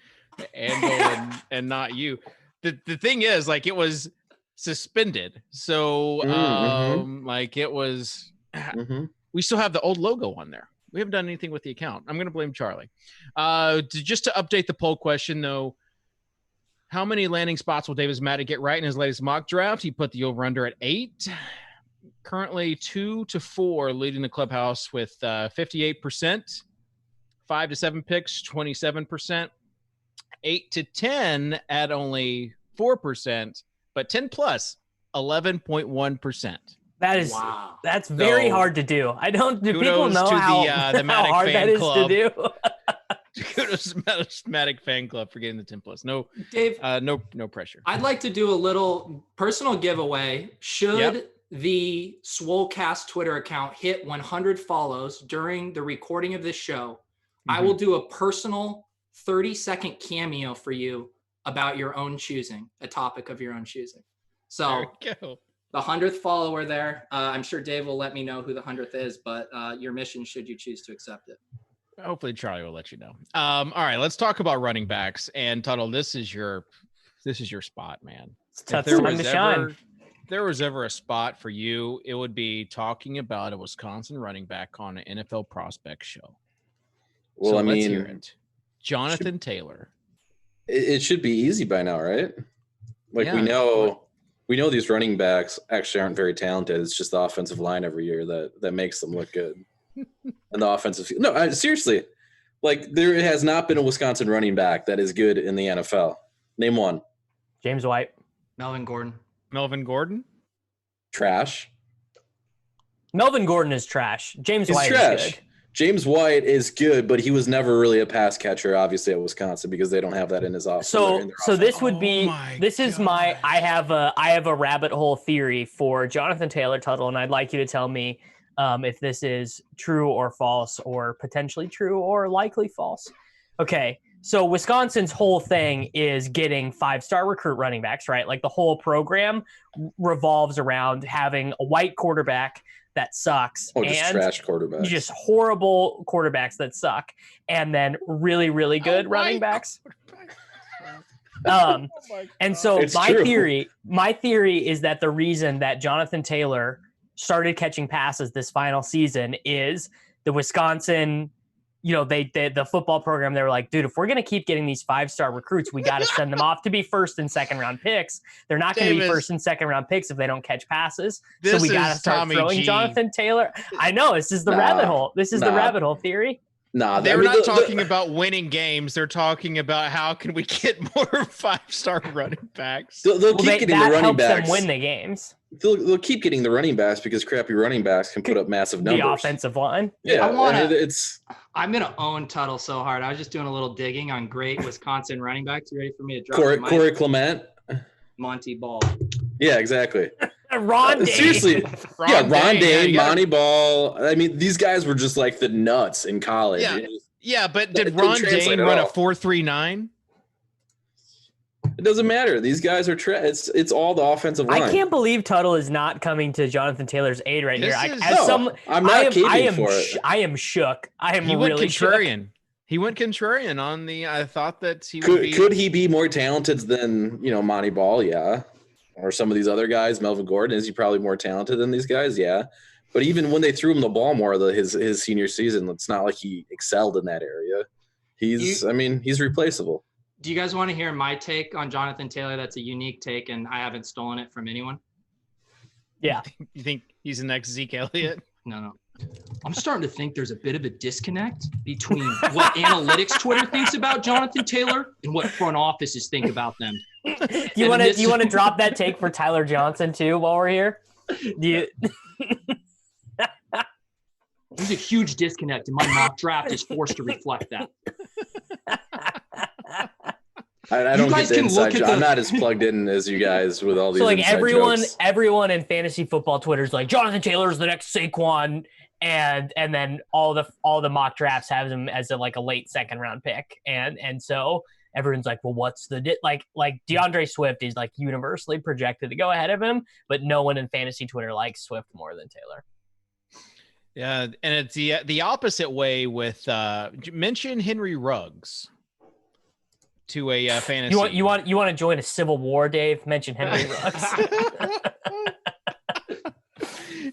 Speaker 1: Handle and not you. The thing is, like, it was suspended, so like it was. We still have the old logo on there. We haven't done anything with the account. I'm going to blame Charlie. Just to update the poll question, though, how many landing spots will Davis Matic get right in his latest mock draft? He put the over/under at 8. Currently 2 to 4 leading the clubhouse with 58%. 5 to 7 picks, 27%. 8 to 10 at only 4%, but 10 plus 11.1%.
Speaker 2: That's very hard to do. Do people know
Speaker 1: to
Speaker 2: how
Speaker 1: the Matic
Speaker 2: hard
Speaker 1: fan
Speaker 2: that
Speaker 1: club.
Speaker 2: is to do?
Speaker 1: Kudos to Matic fan club for getting the 10 plus. No,
Speaker 3: Dave,
Speaker 1: no pressure.
Speaker 3: I'd like to do a little personal giveaway. Should the Swolecast Twitter account hit 100 follows during the recording of this show, I will do a personal 30-second cameo for you about your own choosing, a topic of your own choosing. So
Speaker 1: the
Speaker 3: 100th follower there. I'm sure Dave will let me know who the 100th is, but your mission should you choose to accept it.
Speaker 1: Hopefully Charlie will let you know. All right, let's talk about running backs. And Tuttle, this is your spot, man.
Speaker 2: It's tough time to shine.
Speaker 1: If there was ever a spot for you, it would be talking about a Wisconsin running back on an NFL prospect show.
Speaker 4: Well,
Speaker 1: so
Speaker 4: I
Speaker 1: let's
Speaker 4: mean,
Speaker 1: hear it. Jonathan Taylor.
Speaker 4: It should be easy by now, right? Like
Speaker 1: Yeah.
Speaker 4: we know these running backs actually aren't very talented. It's just the offensive line every year that makes them look good. And the offensive, seriously, like there has not been a Wisconsin running back that is good in the NFL. Name one.
Speaker 2: James White.
Speaker 3: Melvin Gordon.
Speaker 1: Melvin Gordon?
Speaker 4: Trash.
Speaker 2: Melvin Gordon is trash. James
Speaker 4: He's
Speaker 2: White
Speaker 4: trash.
Speaker 2: is good.
Speaker 4: James White is good, but he was never really a pass catcher, obviously, at Wisconsin because they don't have that in his offense.
Speaker 2: So this would be
Speaker 1: my
Speaker 2: I have a rabbit hole theory for Jonathan Taylor, Tuttle, and I'd like you to tell me if this is true or false, or potentially true or likely false. Okay, so Wisconsin's whole thing is getting 5-star recruit running backs, right? Like the whole program revolves around having a white quarterback that sucks,
Speaker 4: just trash quarterbacks,
Speaker 2: just horrible quarterbacks that suck, and then really, really good running backs. And so my theory is that the reason that Jonathan Taylor started catching passes this final season is the Wisconsin, the football program, they were like, dude, if we're going to keep getting these 5-star recruits, we got to send them off to be first and second round picks. They're not going to be first and second round picks if they don't catch passes. So we got to start throwing Jonathan Taylor. I know, this is the rabbit hole. This is the rabbit hole theory.
Speaker 1: They're not talking about winning games. They're talking about how can we get more 5-star running backs.
Speaker 4: They'll keep getting the running backs.
Speaker 2: That helps them win the games.
Speaker 4: They'll keep getting the running backs because crappy running backs can put up massive numbers.
Speaker 2: The offensive line.
Speaker 4: Yeah,
Speaker 3: I'm going to own Tuttle so hard. I was just doing a little digging on great Wisconsin running backs. You ready for me to drop
Speaker 4: Corey Clement?
Speaker 3: Monty Ball.
Speaker 4: Yeah, exactly.
Speaker 2: Ron Day.
Speaker 4: Seriously. Ron Day, Monty Ball. I mean, these guys were just like the nuts in college.
Speaker 1: Yeah, but did Ron Day run a 4.39?
Speaker 4: It doesn't matter. These guys are it's all the offensive line.
Speaker 2: I can't believe Tuttle is not coming to Jonathan Taylor's aid right here.
Speaker 4: I'm not caving for it.
Speaker 2: I am shook.
Speaker 1: He went contrarian. He went contrarian on the. I thought that he
Speaker 4: could he be more talented than Monty Ball? Yeah, or some of these other guys. Melvin Gordon, is he probably more talented than these guys? Yeah, but even when they threw him the ball more his senior season, it's not like he excelled in that area. He's replaceable.
Speaker 3: Do you guys want to hear my take on Jonathan Taylor? That's a unique take, and I haven't stolen it from anyone.
Speaker 2: Yeah.
Speaker 1: You think he's the next Zeke Elliott?
Speaker 3: No. I'm starting to think there's a bit of a disconnect between what analytics Twitter thinks about Jonathan Taylor and what front offices think about them.
Speaker 2: Do you want to drop that take for Tyler Johnson too while we're here?
Speaker 3: There's a huge disconnect, and my mock draft is forced to reflect that.
Speaker 4: I don't get the inside. I'm not as plugged in as you guys with all these.
Speaker 2: So like
Speaker 4: jokes.
Speaker 2: everyone in fantasy football Twitter's like Jonathan Taylor's the next Saquon, and then all the mock drafts have him as a late second round pick, and so everyone's like, well, what's the like DeAndre Swift is like universally projected to go ahead of him, but no one in fantasy Twitter likes Swift more than Taylor.
Speaker 1: Yeah, and it's the opposite way with mention Henry Ruggs to a fantasy.
Speaker 2: You want to join a civil war, Dave? Mention Henry Ruggs.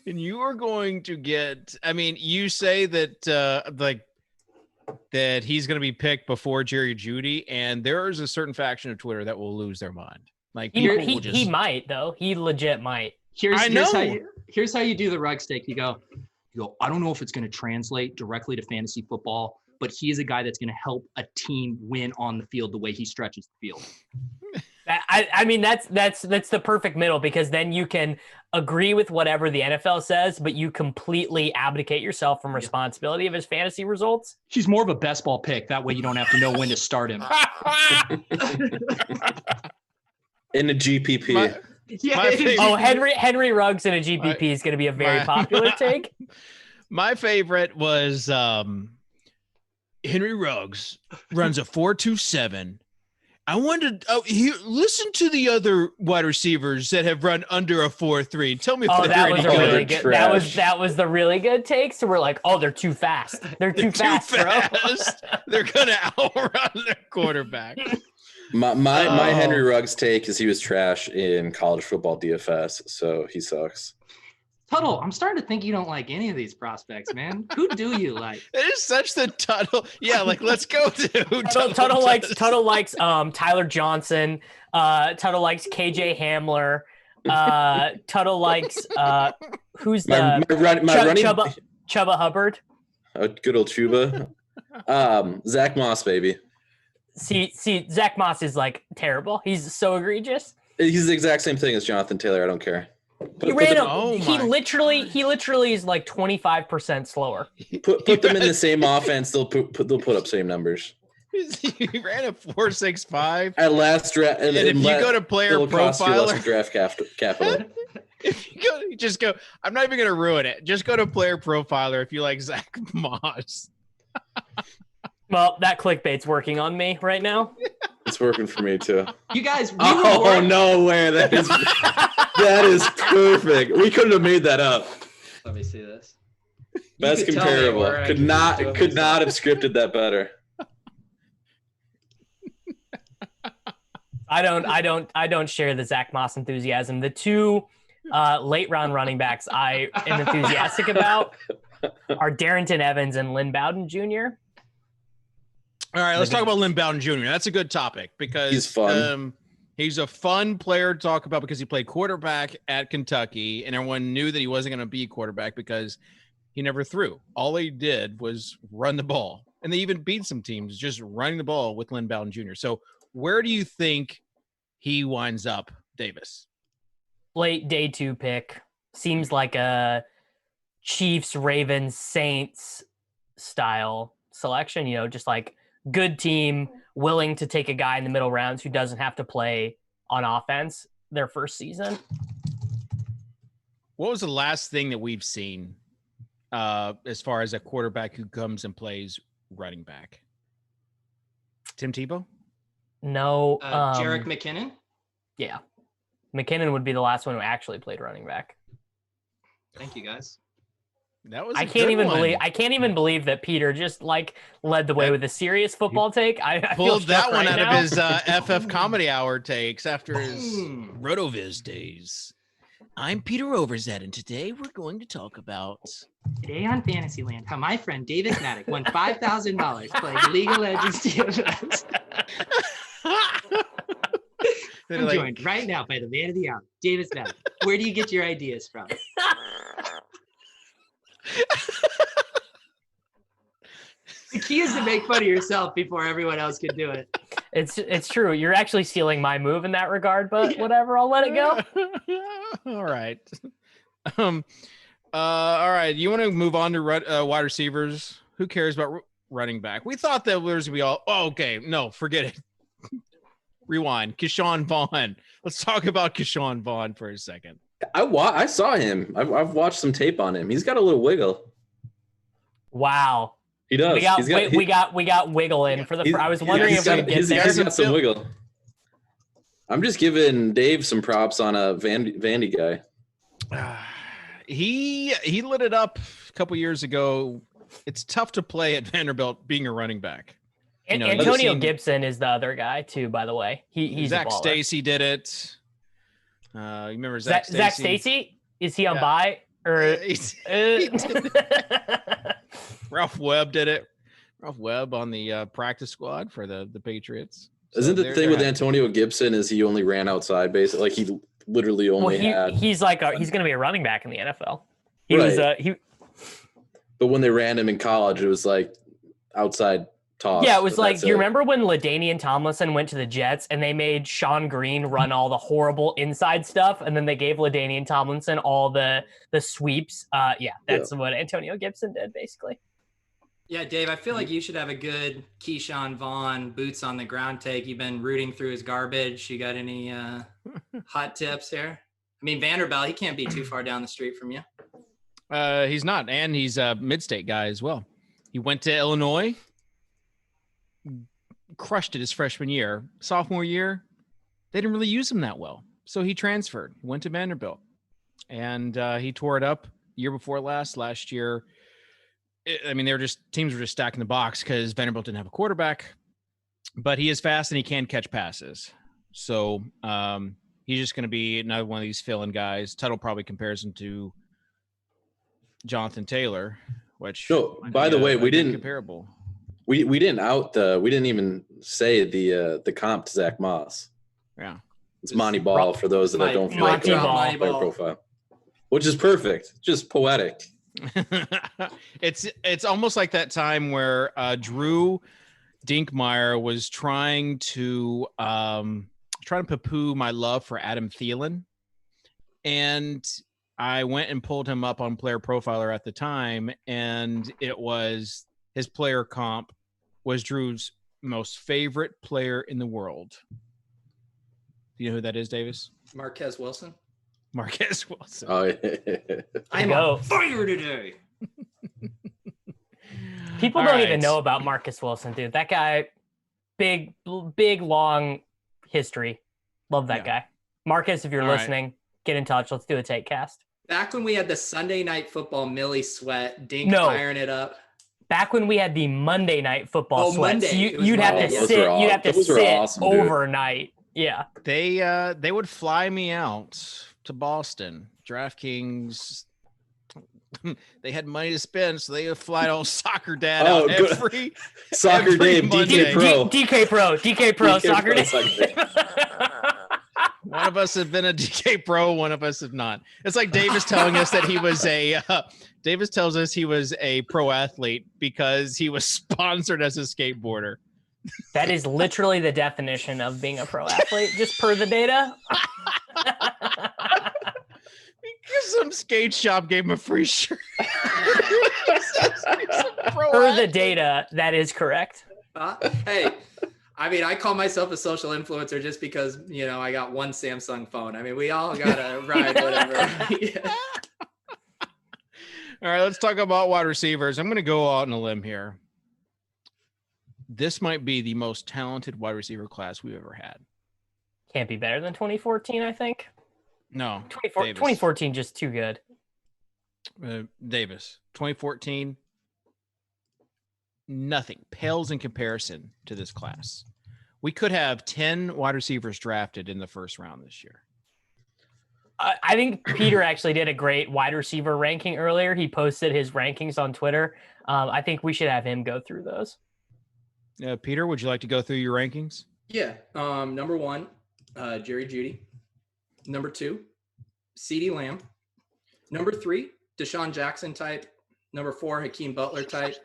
Speaker 1: And you are going to get. I mean, you say that that he's going to be picked before Jerry Jeudy, and there is a certain faction of Twitter that will lose their mind. Like
Speaker 2: he might though. He legit might.
Speaker 3: Here's how you do the Ruggs take. You go. I don't know if it's going to translate directly to fantasy football, but he is a guy that's going to help a team win on the field the way he stretches the field.
Speaker 2: I mean, that's the perfect middle, because then you can agree with whatever the NFL says, but you completely abdicate yourself from responsibility of his fantasy results.
Speaker 3: He's more of a best ball pick. That way you don't have to know when to start him.
Speaker 4: In a GPP.
Speaker 2: Henry Ruggs in a GPP is going to be a very popular take.
Speaker 1: My favorite was Henry Ruggs runs a 4.27. I wanted listen to the other wide receivers that have run under a 4.3. Tell me if they're
Speaker 2: that was
Speaker 1: any
Speaker 2: a
Speaker 1: good.
Speaker 2: really good. That was the really good take. So we're like, oh, they're too fast. They're too fast, bro.
Speaker 1: They're gonna outrun their quarterback.
Speaker 4: My Henry Ruggs take is he was trash in college football DFS, so he sucks.
Speaker 3: Tuttle, I'm starting to think you don't like any of these prospects, man. Who do you like?
Speaker 1: It is such the Tuttle. Yeah, like let's go to
Speaker 2: Tuttle likes Tyler Johnson. Tuttle likes KJ Hamler. Tuttle likes who's the Chuba Hubbard.
Speaker 4: Good old Chuba. Zach Moss, baby.
Speaker 2: See, Zach Moss is like terrible. He's so egregious.
Speaker 4: He's the exact same thing as Jonathan Taylor. I don't care.
Speaker 2: He literally is like 25% slower.
Speaker 4: Put them in the same offense, they'll put up same numbers.
Speaker 1: He ran a 4.65
Speaker 4: at last draft. And
Speaker 1: if you go to player profiler,
Speaker 4: draft capital.
Speaker 1: If you just go. I'm not even going to ruin it. Just go to player profiler if you like Zach Moss.
Speaker 2: Well, that clickbait's working on me right now.
Speaker 4: It's working for me too.
Speaker 3: You guys,
Speaker 4: no way! That is perfect. We couldn't have made that up.
Speaker 3: Let me see this.
Speaker 4: That's comparable. Could not have scripted that better.
Speaker 2: I don't share the Zach Moss enthusiasm. The two late round running backs I am enthusiastic about are Darrington Evans and Lynn Bowden Jr.
Speaker 1: All right, let's talk about Lynn Bowden Jr. That's a good topic because
Speaker 4: he's fun.
Speaker 1: He's a fun player to talk about because he played quarterback at Kentucky, and everyone knew that he wasn't going to be a quarterback because he never threw. All he did was run the ball, and they even beat some teams just running the ball with Lynn Bowden Jr. So where do you think he winds up, Davis?
Speaker 2: Late day 2 pick. Seems like a Chiefs, Ravens, Saints style selection, just like good team willing to take a guy in the middle rounds who doesn't have to play on offense their first season.
Speaker 1: What was the last thing that we've seen as far as a quarterback who comes and plays running back? Tim Tebow?
Speaker 2: No.
Speaker 3: Jerick McKinnon?
Speaker 2: Yeah. McKinnon would be the last one who actually played running back.
Speaker 3: Thank you, guys.
Speaker 1: That was
Speaker 2: I can't even believe that Peter just led the way with a serious football take. I
Speaker 1: pulled that one out
Speaker 2: now.
Speaker 1: of his FF Comedy Hour takes after his RotoViz days. I'm Peter Overzet, and today we're going to talk about
Speaker 3: today on Fantasyland how my friend Davis Maddock won $5,000 playing League of Legends DFS. I'm joined right now by the man of the hour, Davis Maddock. Where do you get your ideas from? The key is to make fun of yourself before everyone else can do it.
Speaker 2: It's true. You're actually stealing my move in that regard, but whatever. I'll let it go.
Speaker 1: All right. All right. You want to move on to wide receivers? Who cares about running back? We thought that was we all. Oh, okay. No, forget it. Rewind. Keyshawn Vaughn. Let's talk about Keyshawn Vaughn for a second.
Speaker 4: I saw him. I've watched some tape on him. He's got a little wiggle.
Speaker 2: Wow.
Speaker 4: He does.
Speaker 2: We got wiggle in for the. I was wondering if we could get there.
Speaker 4: He's got some wiggle. I'm just giving Dave some props on a Vandy guy.
Speaker 1: He lit it up a couple years ago. It's tough to play at Vanderbilt being a running back.
Speaker 2: Antonio Gibson is the other guy too, by the way. He's
Speaker 1: Zach Stacy did it. You remember Zach Stacy?
Speaker 2: Zach Stacy? Is he on bye? Or
Speaker 1: Ralph Webb did it. Ralph Webb on the practice squad for the Patriots.
Speaker 4: So isn't the thing with Antonio Gibson is he only ran outside basically? Like he literally only had.
Speaker 2: He's like he's going to be a running back in the NFL.
Speaker 4: But when they ran him in college, it was like outside toss.
Speaker 2: Yeah, it was like, do you remember when LaDainian Tomlinson went to the Jets and they made Sean Green run all the horrible inside stuff, and then they gave LaDainian Tomlinson all the sweeps? That's what Antonio Gibson did, basically.
Speaker 3: Yeah, Dave, I feel like you should have a good Keyshawn Vaughn boots on the ground take. You've been rooting through his garbage. You got any hot tips here? I mean, Vanderbilt, he can't be too far down the street from you.
Speaker 1: He's not, and he's a mid-state guy as well. He went to Illinois. crushed it his freshman year. Sophomore year, they didn't really use him that well. So he transferred, went to Vanderbilt, and he tore it up year before last year. Teams were just stacking the box because Vanderbilt didn't have a quarterback, but he is fast and he can catch passes. So he's just going to be another one of these fill-in guys. Tuttle probably compares him to Jonathan Taylor, which
Speaker 4: by the way, we didn't
Speaker 1: comparable.
Speaker 4: We didn't even say the comp to Zach Moss.
Speaker 1: Yeah,
Speaker 4: it's Monty Ball for those that don't
Speaker 2: follow player
Speaker 4: profile, which is perfect, just poetic.
Speaker 1: It's almost like that time where Drew Dinkmeyer was trying to poo-poo my love for Adam Thielen, and I went and pulled him up on Player Profiler at the time, and it was his player comp was Drew's most favorite player in the world. Do you know who that is, Davis?
Speaker 3: Marquez Wilson.
Speaker 1: Marquez Wilson.
Speaker 4: Oh, yeah.
Speaker 3: I'm on fire today.
Speaker 2: People don't even know about Marcus Wilson, dude. That guy, big, long history. Love that guy. Marcus, if you're listening, get in touch. Let's do a take cast.
Speaker 3: Back when we had the Sunday Night Football Millie sweat, Dink firing it up.
Speaker 2: Back when we had the Monday Night Football sweat, so you'd have to sit. You'd have to sit awesome, overnight. Yeah,
Speaker 1: they would fly me out to Boston. DraftKings, they had money to spend, so they would fly old soccer dad out every
Speaker 4: soccer day.
Speaker 2: DK Pro, soccer day.
Speaker 1: One of us have been a DK Pro, one of us have not. It's like Davis telling us that he was Davis tells us he was a pro athlete because he was sponsored as a skateboarder.
Speaker 2: That is literally the definition of being a pro athlete, just per the data.
Speaker 1: Because some skate shop gave him a free shirt.
Speaker 2: Per the data, that is correct.
Speaker 3: Hey, I mean, I call myself a social influencer just because, I got one Samsung phone. I mean, we all got to ride whatever. Yeah.
Speaker 1: All right, let's talk about wide receivers. I'm going to go out on a limb here. This might be the most talented wide receiver class we've ever had.
Speaker 2: Can't be better than 2014, I think.
Speaker 1: No.
Speaker 2: 2014 just too good.
Speaker 1: Davis, 2014, nothing pales in comparison to this class. We could have 10 wide receivers drafted in the first round this year.
Speaker 2: I think Peter actually did a great wide receiver ranking earlier. He posted his rankings on Twitter. I think we should have him go through those.
Speaker 1: Peter, would you like to go through your rankings?
Speaker 3: Yeah. Number 1, Jerry Jeudy. Number 2, CeeDee Lamb. Number 3, Deshaun Jackson type. Number 4, Hakeem Butler type.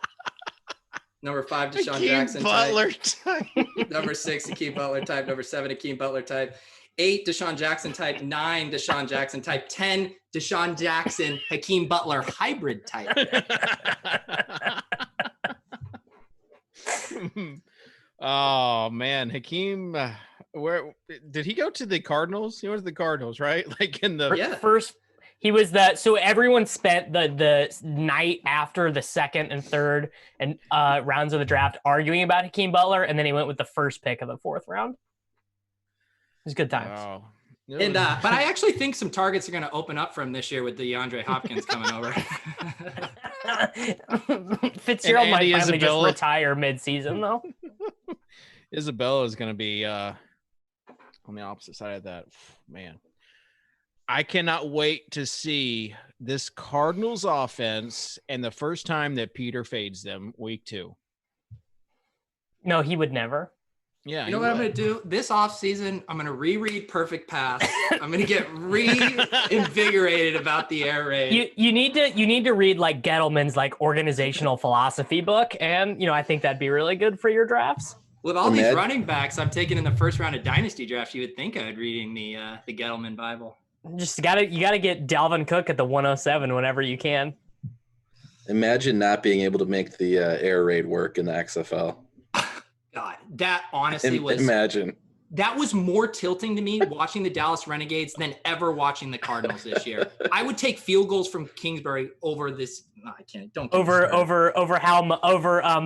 Speaker 3: Number 5, Deshaun Jackson type. Number 6, Hakeem Butler type. Number 7, Hakeem Butler type. 8, Deshaun Jackson type. 9, Deshaun Jackson type. 10, Deshaun Jackson, Hakeem Butler hybrid type.
Speaker 1: Oh man, Hakeem, where did he go to the Cardinals? He went to the Cardinals, right? Like in the
Speaker 2: first, he was that. So everyone spent the night after the second and third and rounds of the draft arguing about Hakeem Butler, and then he went with the first pick of the 4th round. It was good times.
Speaker 1: Wow.
Speaker 3: And but I actually think some targets are going to open up for him this year with DeAndre Hopkins coming over.
Speaker 2: Fitzgerald might finally just retire mid-season, though.
Speaker 1: Isabella is going to be on the opposite side of that. Man, I cannot wait to see this Cardinals offense and the first time that Peter fades them week 2.
Speaker 2: No, he would never.
Speaker 1: Yeah.
Speaker 3: You know what I'm going to do? This offseason, I'm going to reread Perfect Pass. I'm going to get reinvigorated about the air raid.
Speaker 2: You need to read like Gettleman's like organizational philosophy book, and I think that'd be really good for your drafts.
Speaker 3: With all these running backs I'm taking in the first round of dynasty drafts, you would think I would reading the Gettleman Bible.
Speaker 2: You gotta get Dalvin Cook at the 107 whenever you can.
Speaker 4: Imagine not being able to make the air raid work in the XFL.
Speaker 3: God, that honestly that was more tilting to me watching the Dallas Renegades than ever watching the Cardinals this year. I would take field goals from Kingsbury over this. No, I can't. Don't
Speaker 2: over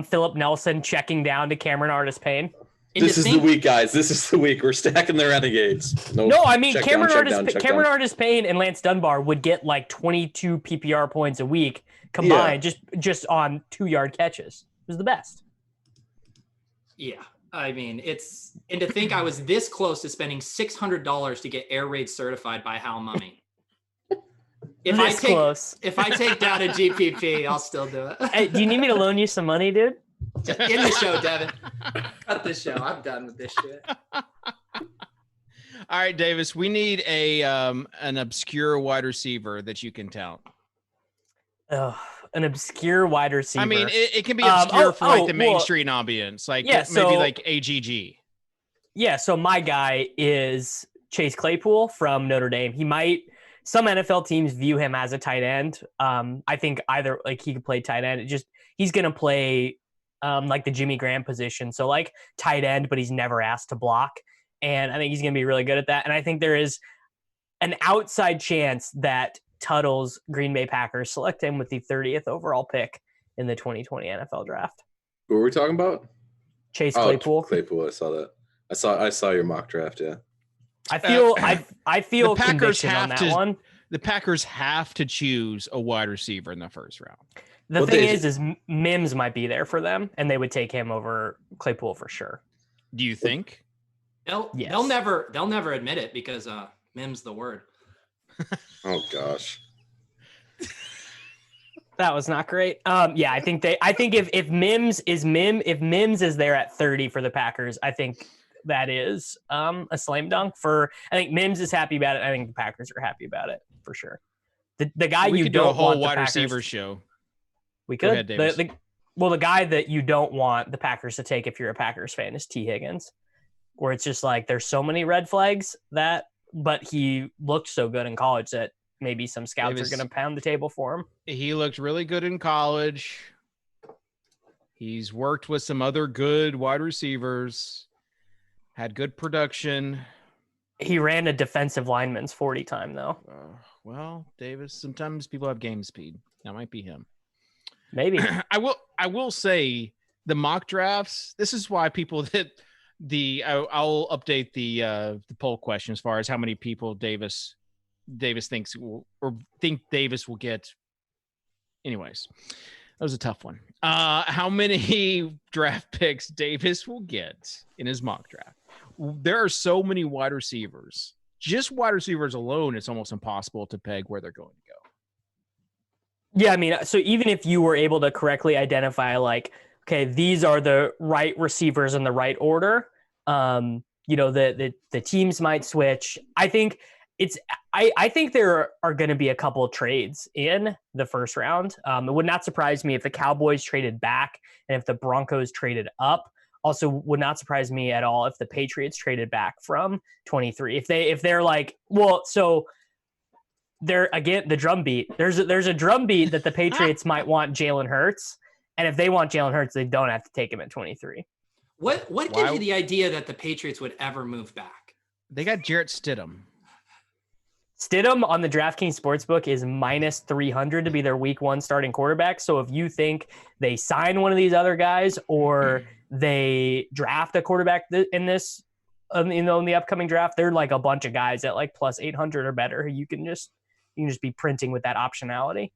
Speaker 2: Philip Nelson checking down to Cameron Artis-Payne.
Speaker 4: This is the week, guys. This is the week. We're stacking the Renegades.
Speaker 2: No, I mean, Cameron Artis-Payne and Lance Dunbar would get like 22 PPR points a week combined, just on 2-yard catches. It was the best.
Speaker 3: Yeah. I mean, and to think I was this close to spending $600 to get air raid certified by Hal Mummy. If I take down a GPP, I'll still do it.
Speaker 2: Hey, do you need me to loan you some money, dude?
Speaker 3: In the show, Devin. Cut the show. I'm done with this shit.
Speaker 1: All right, Davis, we need an obscure wide receiver that you can tout.
Speaker 2: An obscure wide receiver.
Speaker 1: I mean, it can be obscure for the mainstream audience, like maybe like AGG.
Speaker 2: Yeah, so my guy is Chase Claypool from Notre Dame. Some NFL teams view him as a tight end. I think either like he could play tight end. He's going to play like the Jimmy Graham position. So like tight end, but he's never asked to block. And I think he's going to be really good at that. And I think there is an outside chance that Tuttle's Green Bay Packers select him with the 30th overall pick in the 2020 NFL draft.
Speaker 4: Who are we talking about?
Speaker 2: Chase Claypool.
Speaker 4: Claypool, I saw that. I saw your mock draft, yeah.
Speaker 2: I feel
Speaker 1: the Packers
Speaker 2: conviction on that one.
Speaker 1: The Packers have to choose a wide receiver in the first round.
Speaker 2: The thing is Mims might be there for them, and they would take him over Claypool for sure.
Speaker 1: Do you think?
Speaker 3: They'll never admit it because Mims the word.
Speaker 4: Oh gosh.
Speaker 2: That was not great. Yeah, I think if Mims is there at 30 for the Packers, I think that is a slam dunk I think Mims is happy about it. I think the Packers are happy about it for sure. The guy
Speaker 1: we
Speaker 2: you
Speaker 1: could
Speaker 2: don't
Speaker 1: do a whole
Speaker 2: want
Speaker 1: wide
Speaker 2: the Packers,
Speaker 1: receiver show.
Speaker 2: We could.
Speaker 1: Go ahead, Davis.
Speaker 2: The guy that you don't want the Packers to take if you're a Packers fan is T. Higgins, where it's just like there's so many red flags but he looked so good in college that maybe some scouts are going to pound the table for him.
Speaker 1: He looked really good in college. He's worked with some other good wide receivers, had good production.
Speaker 2: He ran a defensive lineman's 40 time though.
Speaker 1: Well, Davis, sometimes people have game speed. That might be him.
Speaker 2: Maybe.
Speaker 1: I will say the mock drafts, this is why people that I'll update the poll question as far as how many people Davis thinks think Davis will get. Anyways, that was a tough one. How many draft picks Davis will get in his mock draft? There are so many wide receivers. Just wide receivers alone, it's almost impossible to peg where they're going to go.
Speaker 2: Yeah, I mean, so even if you were able to correctly identify, like, okay, these are the right receivers in the right order, the teams might switch. I think I think there are going to be a couple of trades in the first round. It would not surprise me if the Cowboys traded back and if the Broncos traded up. Also would not surprise me at all if the Patriots traded back from 23. If they're like, well, so they're again the drum beat. There's a drum beat that the Patriots might want Jalen Hurts, and if they want Jalen Hurts, they don't have to take him at 23.
Speaker 3: What gives you the idea that the Patriots would ever move back?
Speaker 1: They got Jarrett Stidham.
Speaker 2: Stidham on the DraftKings Sportsbook is minus 300 to be their week 1 starting quarterback. So if you think they sign one of these other guys or they draft a quarterback in this, in the upcoming draft, they're like a bunch of guys at like plus 800 or better. You can just be printing with that optionality.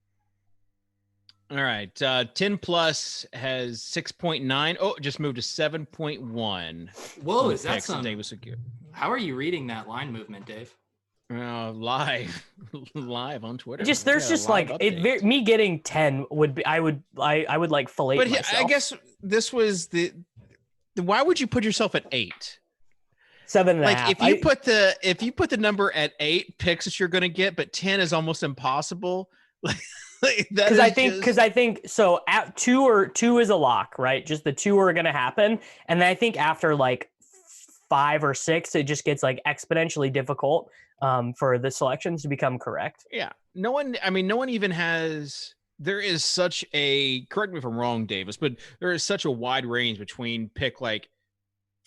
Speaker 1: All right. 10 plus has 6.9. Oh, it just moved to 7.1.
Speaker 3: Whoa, is that some?
Speaker 1: Davis
Speaker 3: How are you reading that line movement, Dave?
Speaker 1: Live on Twitter.
Speaker 2: There's just like me getting 10 would be. I would like fillet.
Speaker 1: But
Speaker 2: myself.
Speaker 1: I guess this was the. Why would you put yourself at 8?
Speaker 2: 7.5.
Speaker 1: If you put the number at 8 picks that you're going to get, but 10 is almost impossible. Because I think so. At 2 is a lock, right? Just the 2 are going to happen, and then I think after like 5 or 6, it just gets like exponentially difficult for the selections to become correct. Yeah. No one even has, there is such a, correct me if I'm wrong, Davis, but there is such a wide range between pick like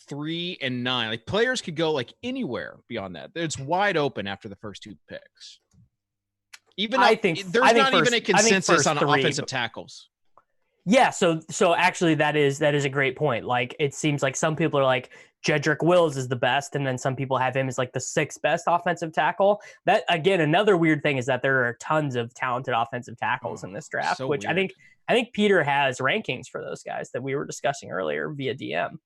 Speaker 1: 3 and 9. Like players could go like anywhere beyond that. It's wide open after the first 2 picks. Even
Speaker 2: I think
Speaker 1: there's not even a consensus on offensive tackles.
Speaker 2: Yeah, so actually that is a great point. Like it seems like some people are like Jedrick Wills is the best, and then some people have him as like the 6th best offensive tackle. That again, another weird thing is that there are tons of talented offensive tackles in this draft,
Speaker 1: so
Speaker 2: which
Speaker 1: weird.
Speaker 2: I think Peter has rankings for those guys that we were discussing earlier via DM.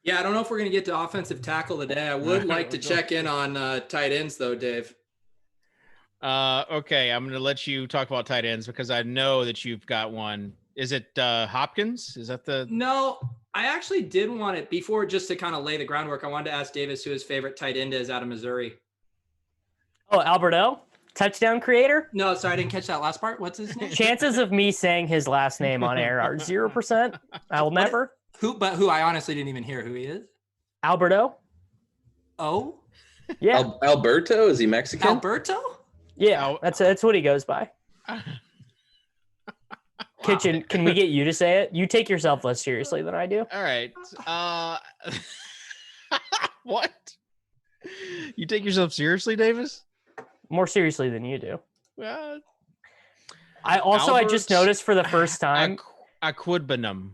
Speaker 3: Yeah, I don't know if we're going to get to offensive tackle today. I would like to check in on tight ends, though, Dave.
Speaker 1: Okay, I'm going to let you talk about tight ends because I know that you've got one. Is it Hopkins? Is that the?
Speaker 3: No, I actually did want it before, just to kind of lay the groundwork. I wanted to ask Davis who his favorite tight end is out of Missouri.
Speaker 2: Oh, Alberto, touchdown creator?
Speaker 3: No, sorry, I didn't catch that last part. What's his name?
Speaker 2: Chances of me saying his last name on air are 0%. I will never.
Speaker 3: Who I honestly didn't even hear who he is.
Speaker 2: Alberto?
Speaker 3: Oh?
Speaker 2: Yeah.
Speaker 4: Alberto? Is he Mexican?
Speaker 3: Alberto?
Speaker 2: Yeah, that's what he goes by. Kitchen, can we get you to say it? You take yourself less seriously than I do.
Speaker 1: All right. What? You take yourself seriously, Davis?
Speaker 2: More seriously than you do. I
Speaker 1: Albert,
Speaker 2: just noticed for the first time.
Speaker 1: Aquidbenum.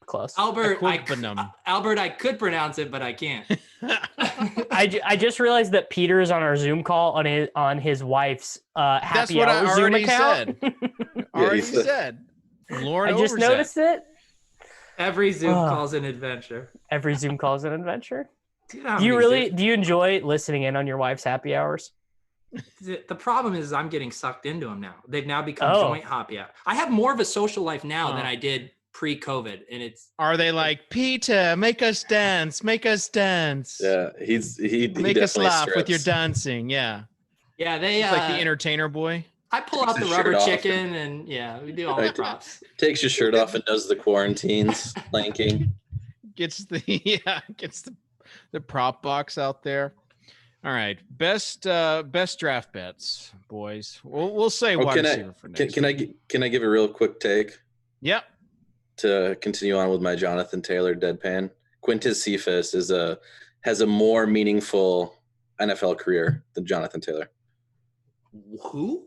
Speaker 2: Close.
Speaker 3: Albert, I could pronounce it, but I can't.
Speaker 2: I just realized that Peter is on our Zoom call on his wife's happy hour Zoom account.
Speaker 1: Already said. Lauren,
Speaker 2: I just noticed it.
Speaker 3: Every Zoom call's an adventure.
Speaker 2: Every Zoom call is an adventure.
Speaker 3: Do
Speaker 2: you enjoy listening in on your wife's happy hours?
Speaker 3: The problem is I'm getting sucked into them now. They've now become joint happy hour. I have more of a social life now than I did pre-COVID, and it's.
Speaker 1: Are they like, Peter, make us dance, make us dance?
Speaker 4: Yeah, he
Speaker 1: make us laugh
Speaker 4: strips
Speaker 1: with your dancing. Yeah.
Speaker 3: Yeah, they
Speaker 1: it's like the entertainer boy.
Speaker 3: I pull out the rubber chicken and we do all the props.
Speaker 4: Takes your shirt off and does the quarantines planking.
Speaker 1: Gets the prop box out there. All right, best draft bets, boys. We'll say wide receiver for next.
Speaker 4: Can I give a real quick take?
Speaker 1: Yep.
Speaker 4: To continue on with my Jonathan Taylor deadpan, Quintez Cephas has a more meaningful NFL career than Jonathan Taylor.
Speaker 3: Who?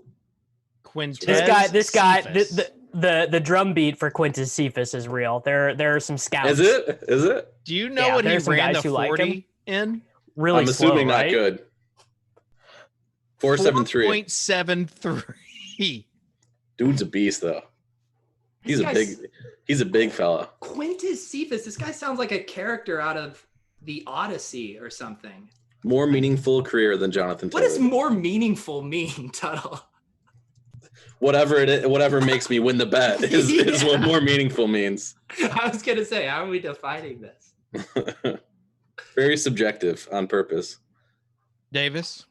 Speaker 1: Quintez.
Speaker 2: This guy. The drum beat for Quintez Cephas is real. There are some scouts.
Speaker 4: Is it?
Speaker 1: Do you know what he ran the 40 in?
Speaker 2: Really,
Speaker 4: I'm assuming
Speaker 2: slow,
Speaker 4: not
Speaker 2: right?
Speaker 4: good. 4.73.
Speaker 1: 4.73.
Speaker 4: Dude's a beast, though. He's a big fella.
Speaker 3: Quintez Cephas. This guy sounds like a character out of the Odyssey or something.
Speaker 4: More meaningful career than Jonathan Taylor.
Speaker 3: What does more meaningful mean, Tuttle?
Speaker 4: Whatever it is, whatever makes me win the bet is what more meaningful means.
Speaker 3: I was gonna say, how are we defining this?
Speaker 4: Very subjective on purpose.
Speaker 1: Davis?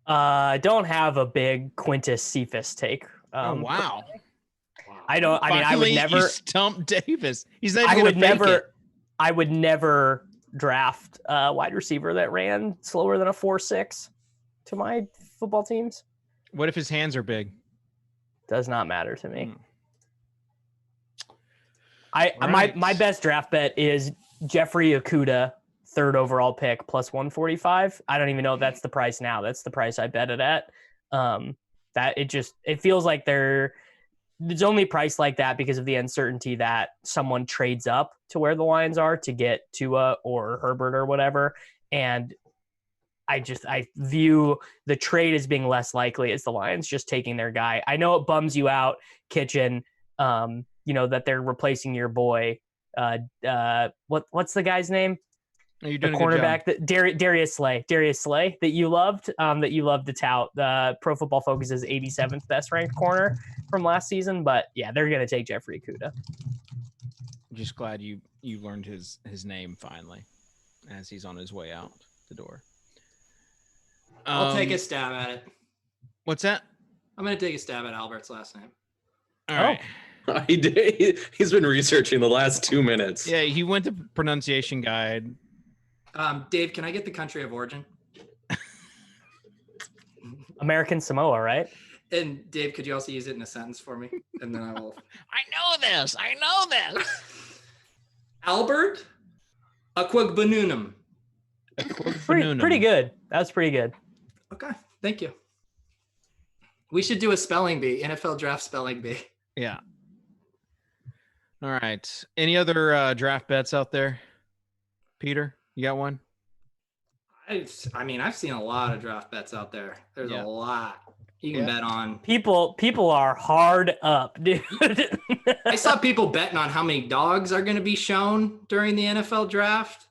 Speaker 2: I don't have a big Quintez Cephas take.
Speaker 1: Oh wow.
Speaker 2: I don't. I mean, I would never
Speaker 1: stump Davis. He's not even gonna fake it.
Speaker 2: I would never draft a wide receiver that ran slower than a 4.6 to my football teams.
Speaker 1: What if his hands are big?
Speaker 2: Does not matter to me. My best draft bet is Jeffrey Okudah, 3rd overall pick, plus 145. I don't even know if that's the price now. That's the price I bet it at. It feels like there's only priced like that because of the uncertainty that someone trades up to where the Lions are to get Tua or Herbert or whatever. And I view the trade as being less likely as the Lions just taking their guy. I know it bums you out, Kitchen, that they're replacing your boy. What's the guy's name?
Speaker 1: The
Speaker 2: cornerback, Darius Slay that you loved to tout. Pro Football Focus's 87th best ranked corner from last season. But yeah, they're going to take Jeffrey Okudah.
Speaker 1: I'm just glad you learned his name finally as he's on his way out the door.
Speaker 3: I'll take a stab at it.
Speaker 1: What's that?
Speaker 3: I'm going to take a stab at Albert's last name.
Speaker 1: All right.
Speaker 4: He's been researching the last 2 minutes.
Speaker 1: Yeah, he went to pronunciation guide.
Speaker 3: Dave, can I get the country of origin?
Speaker 2: American Samoa, right?
Speaker 3: And Dave, could you also use it in a sentence for me? And then I will.
Speaker 1: I know this.
Speaker 3: Albert Aquigbanunum.
Speaker 2: Pretty good. That's pretty good.
Speaker 3: Okay, thank you. We should do a spelling bee, NFL draft spelling bee.
Speaker 1: Yeah. All right. Any other draft bets out there? Peter, you got one?
Speaker 3: I've seen a lot of draft bets out there. There's a lot you can bet on.
Speaker 2: People are hard up, dude.
Speaker 3: I saw people betting on how many dogs are going to be shown during the NFL draft.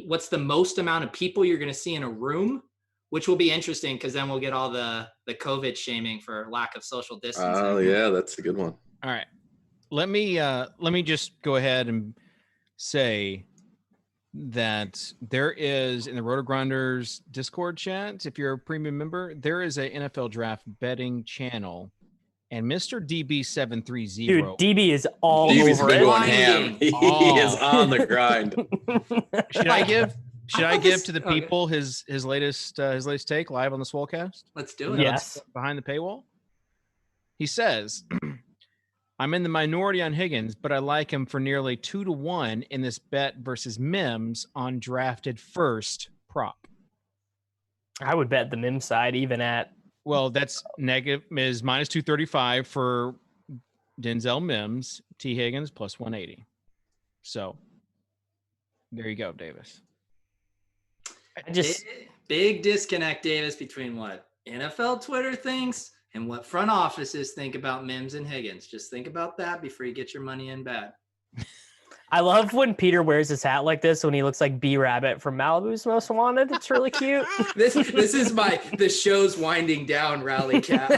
Speaker 3: What's the most amount of people you're going to see in a room, which will be interesting because then we'll get all the COVID shaming for lack of social distancing.
Speaker 4: Oh yeah, that's a good one.
Speaker 1: All right. Let me just go ahead and say that there is in the RotoGrinders Discord chat, if you're a premium member, there is a NFL draft betting channel, and Mr. DB730.
Speaker 2: Dude, DB is all
Speaker 4: DB's
Speaker 2: over
Speaker 4: been
Speaker 2: it.
Speaker 4: going ham. He is on the grind.
Speaker 1: Should I give to the people his latest take live on the Swolecast?
Speaker 3: Let's do it.
Speaker 2: Yes.
Speaker 1: Behind the paywall. He says, I'm in the minority on Higgins, but I like him for nearly 2-1 in this bet versus Mims on drafted first prop.
Speaker 2: I would bet the Mims side even at.
Speaker 1: Well, that's negative is minus 235 for Denzel Mims, T. Higgins plus 180. So there you go, Davis.
Speaker 3: Big disconnect, Davis, between what NFL Twitter thinks and what front offices think about Mims and Higgins. Just think about that before you get your money in bed.
Speaker 2: I love when Peter wears his hat like this when he looks like B-Rabbit from Malibu's Most Wanted. It's really cute.
Speaker 3: This is the show's winding down rally cap.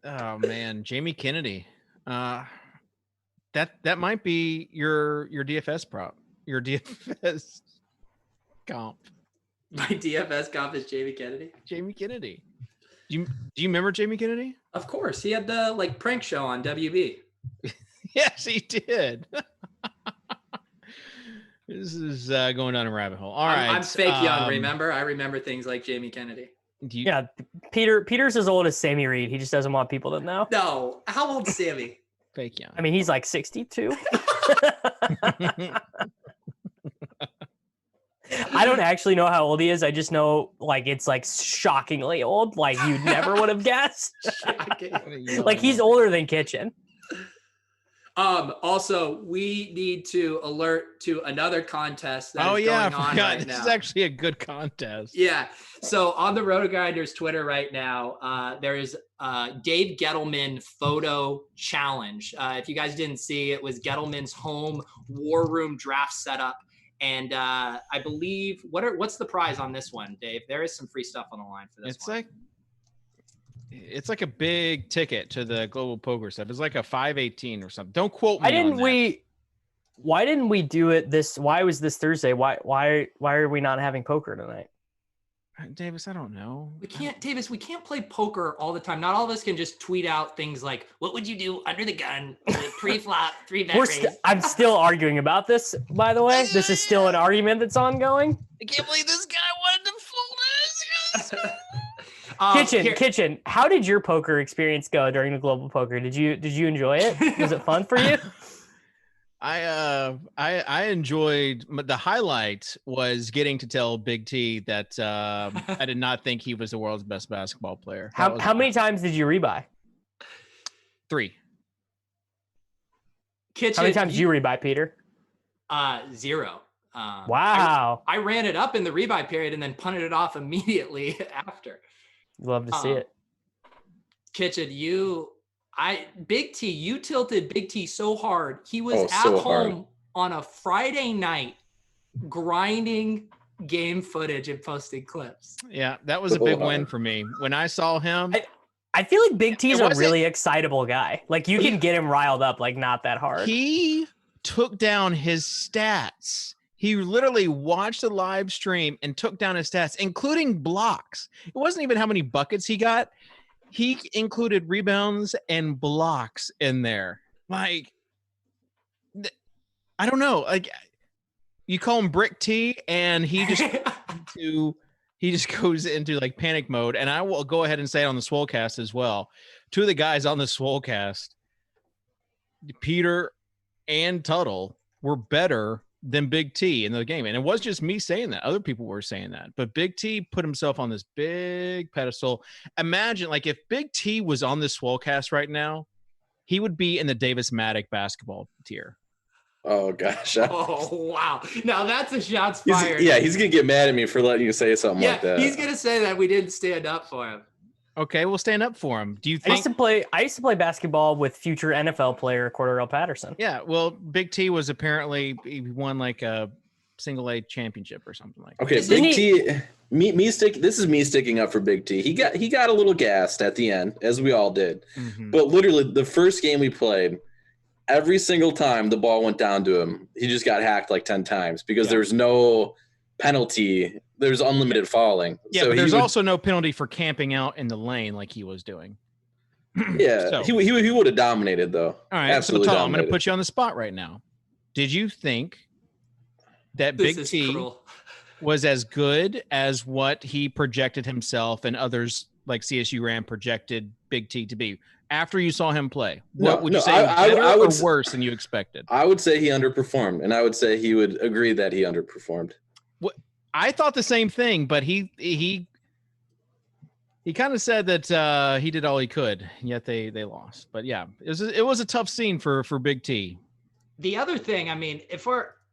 Speaker 1: Oh man, Jamie Kennedy. That might be your DFS prop. Your DFS comp.
Speaker 3: My DFS comp is Jamie Kennedy.
Speaker 1: Jamie Kennedy. Do you remember Jamie Kennedy?
Speaker 3: Of course. He had the prank show on WB.
Speaker 1: Yes, he did. This is going down a rabbit hole. All right.
Speaker 3: I'm fake young, remember? I remember things like Jamie Kennedy.
Speaker 2: Yeah, Peter's as old as Sammy Reed. He just doesn't want people to know.
Speaker 3: No. How old's Sammy?
Speaker 1: Fake young.
Speaker 2: I mean, he's like 62. I don't actually know how old he is. I just know it's shockingly old. Like you never would have guessed. Like he's older than Kitchen.
Speaker 3: Also, we need to alert to another contest that is going on right now.
Speaker 1: This is actually a good contest.
Speaker 3: Yeah. So on the RotoGrinders Twitter right now, there is Dave Gettleman photo challenge. If you guys didn't see, it was Gettleman's home war room draft setup. And I believe what's the prize on this one, Dave? There is some free stuff on the line for this one.
Speaker 1: It's like a big ticket to the global poker stuff. It's like a 518 or something. Don't quote me.
Speaker 2: Why didn't we do it why was this Thursday? Why are we not having poker tonight?
Speaker 1: Davis, I don't know.
Speaker 3: We can't play poker all the time. Not all of us can just tweet out things like, what would you do under the gun, pre-flop, 3-bet raise?
Speaker 2: I'm still arguing about this, by the way. This is still an argument that's ongoing.
Speaker 1: I can't believe this guy wanted to fold this.
Speaker 2: Kitchen, how did your poker experience go during the global poker? Did you enjoy it? Was it fun for you?
Speaker 1: I enjoyed the highlight was getting to tell Big T that I did not think he was the world's best basketball player.
Speaker 2: How many times did you rebuy?
Speaker 1: 3.
Speaker 3: Kitchen,
Speaker 2: how many times did you rebuy, Peter?
Speaker 3: 0.
Speaker 2: Wow.
Speaker 3: I ran it up in the rebuy period and then punted it off immediately after.
Speaker 2: Love to see it.
Speaker 3: Kitchen, Big T, you tilted Big T so hard. He was at home on a Friday night grinding game footage and posting clips.
Speaker 1: Yeah, that was a big win for me. When I saw him,
Speaker 2: I feel like Big T's a really excitable guy. Like you can get him riled up not that hard.
Speaker 1: He took down his stats. He literally watched the live stream and took down his stats, including blocks. It wasn't even how many buckets he got. He included rebounds and blocks in there. I don't know. You call him Brick T, and he just goes into panic mode. And I will go ahead and say it on the Swolecast as well. 2 of the guys on the Swolecast, Peter and Tuttle, were better than Big T in the game. And it was just me saying that. Other people were saying that. But Big T put himself on this big pedestal. Imagine if Big T was on this Swolecast right now, he would be in the Davis Maddock basketball tier.
Speaker 4: Oh gosh.
Speaker 3: Oh wow! Now that's a shots
Speaker 4: He's
Speaker 3: fired.
Speaker 4: gonna get mad at me for letting you say something like that.
Speaker 3: He's gonna say that we didn't stand up for him.
Speaker 1: Okay, we'll stand up for him. Do you
Speaker 2: I
Speaker 1: think?
Speaker 2: used to play basketball with future NFL player Cordell Patterson.
Speaker 1: Yeah, well, Big T was apparently he won like a single A championship or something like that.
Speaker 4: Okay, Big T. This is me sticking up for Big T. He got a little gassed at the end, as we all did.
Speaker 1: Mm-hmm.
Speaker 4: But literally, the first game we played, every single time the ball went down to him, he just got hacked like 10 times because there's no penalty. There's unlimited fouling.
Speaker 1: Yeah,
Speaker 4: so
Speaker 1: but there's also no penalty for camping out in the lane like he was doing.
Speaker 4: Yeah,
Speaker 1: So-
Speaker 4: he would have dominated though.
Speaker 1: All right,
Speaker 4: Absolutely
Speaker 1: so Tom, I'm going to
Speaker 4: dominated.
Speaker 1: put you on the spot right now. Did you think that
Speaker 3: This
Speaker 1: Big
Speaker 3: is
Speaker 1: T
Speaker 3: cruel.
Speaker 1: was as good as what he projected himself and others like CSU Ram projected Big T to be after you saw him play? What would you say? Better
Speaker 4: I would
Speaker 1: or worse than you expected?
Speaker 4: I would say he underperformed, and I would say he would agree that he underperformed.
Speaker 1: I thought the same thing, but he kind of said that he did all he could, and yet they lost. But yeah, it was a tough scene for Big T.
Speaker 3: The other thing, I mean,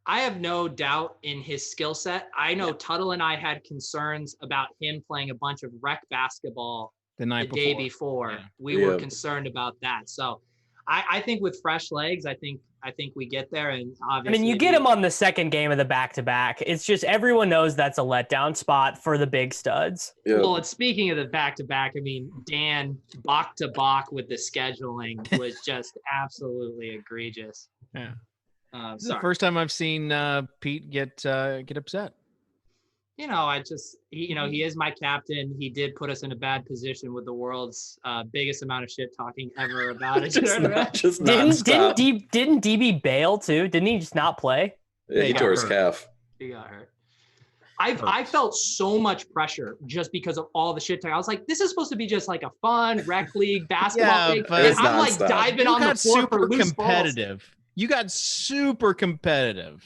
Speaker 3: I have no doubt in his skill set. I know Tuttle and I had concerns about him playing a bunch of rec basketball
Speaker 1: The night
Speaker 3: day before.
Speaker 1: Yeah.
Speaker 3: We were concerned about that. So I think with fresh legs, I think we get there. And
Speaker 2: I
Speaker 3: obviously,
Speaker 2: mean, you get him on the second game of the back-to-back. It's just everyone knows that's a letdown spot for the big studs.
Speaker 4: Yeah.
Speaker 3: Well, and speaking of the back-to-back, I mean, Dan Bach-to-Bach with the scheduling was just absolutely egregious.
Speaker 1: Yeah. This is the
Speaker 3: Sorry.
Speaker 1: first time I've seen Pete get upset.
Speaker 3: You know, he is my captain. He did put us in a bad position with the world's biggest amount of shit talking ever about it.
Speaker 4: just
Speaker 2: Didn't
Speaker 4: nonstop.
Speaker 2: DB bail too? Didn't he just not play?
Speaker 4: Yeah, he
Speaker 3: got
Speaker 4: tore his
Speaker 3: hurt.
Speaker 4: calf.
Speaker 3: He got hurt. I felt so much pressure just because of all the shit talk. I was like, this is supposed to be just like a fun rec league basketball thing.
Speaker 1: but
Speaker 3: And
Speaker 4: it's
Speaker 3: I'm like
Speaker 4: nonstop.
Speaker 3: diving
Speaker 1: You
Speaker 3: on the
Speaker 1: got
Speaker 3: floor
Speaker 1: super
Speaker 3: for loose balls.
Speaker 1: competitive. You got super competitive.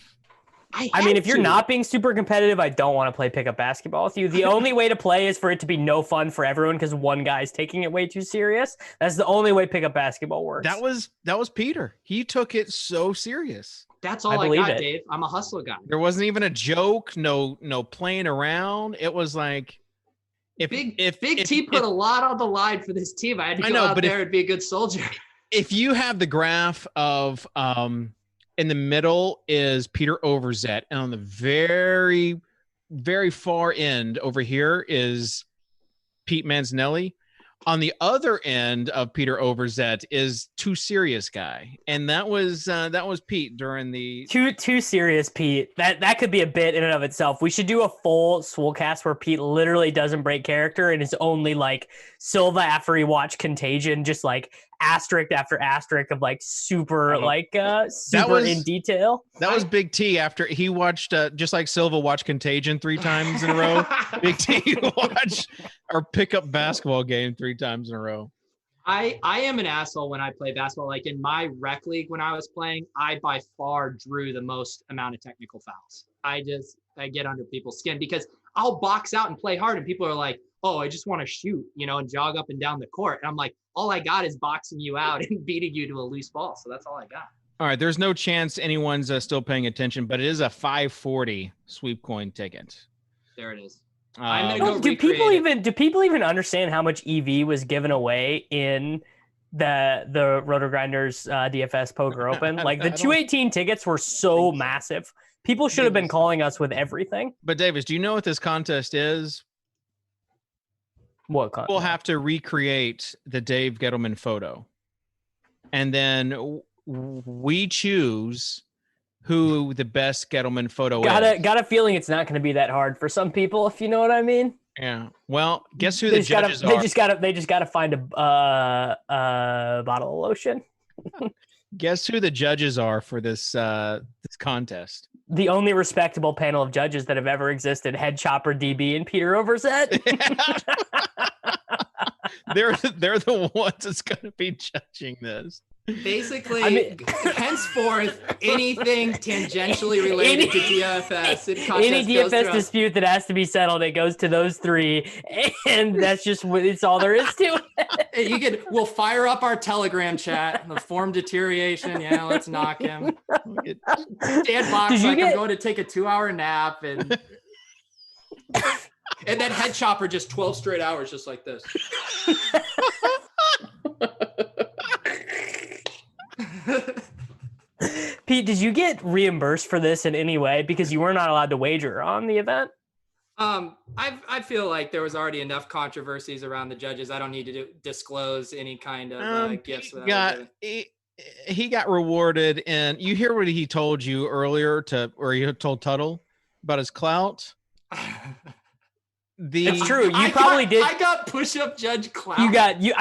Speaker 2: I mean, if you're not being super competitive, I don't want to play pickup basketball with you. The only way to play is for it to be no fun for everyone because one guy's taking it way too serious. That's the only way pickup basketball works.
Speaker 1: That was Peter. He took it so serious.
Speaker 3: That's all
Speaker 2: I
Speaker 3: I
Speaker 2: believe
Speaker 3: got,
Speaker 2: it.
Speaker 3: Dave. I'm a hustler guy.
Speaker 1: There wasn't even a joke. No playing around. It was like
Speaker 3: Big T put a lot on the line for this team. I had to go out there and be a good soldier.
Speaker 1: If you have the graph of in the middle is Peter Overzet, and on the very, very far end over here is Pete Manzanelli. On the other end of Peter Overzet is Too Serious Guy, and that was Pete during the
Speaker 2: Too serious, Pete. That could be a bit in and of itself. We should do a full Swolecast where Pete literally doesn't break character and is only like Silva after he watched Contagion, just like asterisk after asterisk of like super in detail.
Speaker 1: That was Big T after he watched just like Silva watched Contagion 3 times in a row. Big T watched our pickup basketball game 3 times in a row.
Speaker 3: I am an asshole when I play basketball. Like in my rec league when I was playing, I by far drew the most amount of technical fouls. I get under people's skin because I'll box out and play hard and people are like, oh, I just want to shoot, and jog up and down the court. And I'm like, all I got is boxing you out and beating you to a loose ball. So that's all I got.
Speaker 1: All right, there's no chance anyone's still paying attention, but it is a 540 sweep coin ticket.
Speaker 3: There it is. I'm gonna go
Speaker 2: Do
Speaker 3: recreate
Speaker 2: people even understand how much EV was given away in the RotoGrinders DFS Poker Open? Like the 218 tickets were so massive. People should have been calling us with everything.
Speaker 1: But Davis, do you know what this contest is?
Speaker 2: What
Speaker 1: We'll have to recreate the Dave Gettleman photo, and then we choose who the best Gettleman photo is.
Speaker 2: Got a feeling it's not going to be that hard for some people, if you know what I mean.
Speaker 1: Yeah. Well, guess who the judges are?
Speaker 2: They just gotta find a bottle of lotion.
Speaker 1: Guess who the judges are for this this contest?
Speaker 2: The only respectable panel of judges that have ever existed: Head Chopper DB and Peter Overzet.
Speaker 1: They're the ones that's going to be judging this.
Speaker 3: Basically, henceforth, anything tangentially related to DFS,
Speaker 2: any DFS dispute that has to be settled, it goes to those 3, and that's just it's all there is to it.
Speaker 3: We'll fire up our Telegram chat. The form deterioration. Yeah, let's knock him. Dan Box, I'm going to take a 2-hour nap and then Head Chopper just 12 straight hours, just like this.
Speaker 2: Pete, did you get reimbursed for this in any way because you were not allowed to wager on the event?
Speaker 3: I feel like there was already enough controversies around the judges. I don't need to disclose any kind of gifts.
Speaker 1: He got rewarded, and you hear what he told you earlier where he told Tuttle about his clout.
Speaker 2: It's true. You probably did.
Speaker 3: I got push-up judge clout.
Speaker 2: You got. You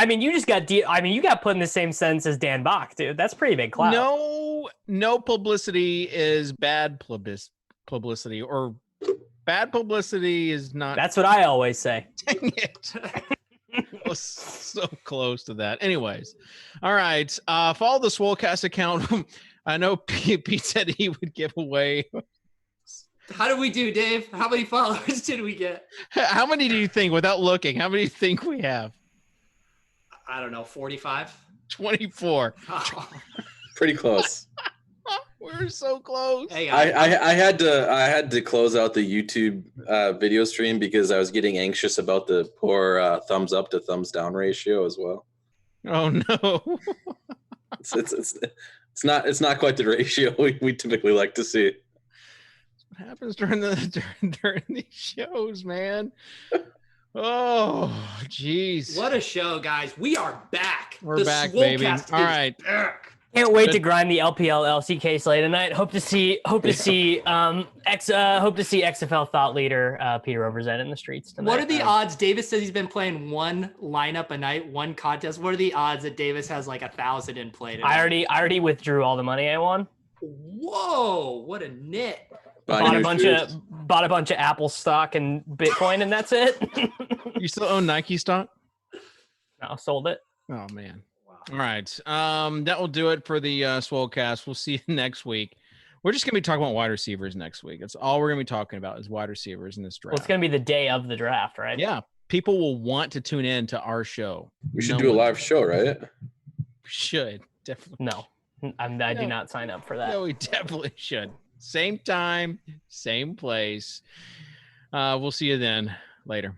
Speaker 2: got put in the same sentence as Dan Bach, dude. That's pretty big clout.
Speaker 1: No publicity is bad publicity, or bad publicity is not.
Speaker 2: That's what I always say.
Speaker 1: Dang it. I was so close to that. Anyways, all right. Follow the Swolecast account. I know Pete said he would give away.
Speaker 3: How did we do, Dave? How many followers did we get?
Speaker 1: How many do you think, without looking, how many do you think we have?
Speaker 3: I don't know, 45?
Speaker 1: 24.
Speaker 3: Oh.
Speaker 4: Pretty close.
Speaker 1: We're so close.
Speaker 3: Hey,
Speaker 4: I had to close out the YouTube video stream because I was getting anxious about the poor thumbs up to thumbs down ratio as well.
Speaker 1: Oh no.
Speaker 4: It's not quite the ratio we typically like to see.
Speaker 1: What happens during these shows, man? Oh, jeez.
Speaker 3: What a show, guys. We are back.
Speaker 1: We're back, baby. All right.
Speaker 3: Back.
Speaker 2: Can't wait to grind the LPL LCK slate tonight. Hope to see XFL thought leader Peter Overzet in the streets tonight.
Speaker 3: What are the odds? Davis says he's been playing one lineup a night, one contest. What are the odds that Davis has like 1,000 in play tonight?
Speaker 2: I already withdrew all the money I won.
Speaker 3: Whoa, what a nit.
Speaker 2: Bought a bunch of Apple stock and Bitcoin, and that's it.
Speaker 1: You still own Nike stock?
Speaker 2: No, sold it.
Speaker 1: Oh man. All right. That will do it for the Swolecast. We'll see you next week. We're just going to be talking about wide receivers next week. That's all we're going to be talking about is wide receivers in this draft.
Speaker 2: Well, it's going to be the day of the draft, right?
Speaker 1: Yeah. People will want to tune in to our show.
Speaker 4: We should do a live show, right?
Speaker 1: Should. Definitely.
Speaker 2: No. I do not sign up for that.
Speaker 1: No, we definitely should. Same time, same place. We'll see you then. Later.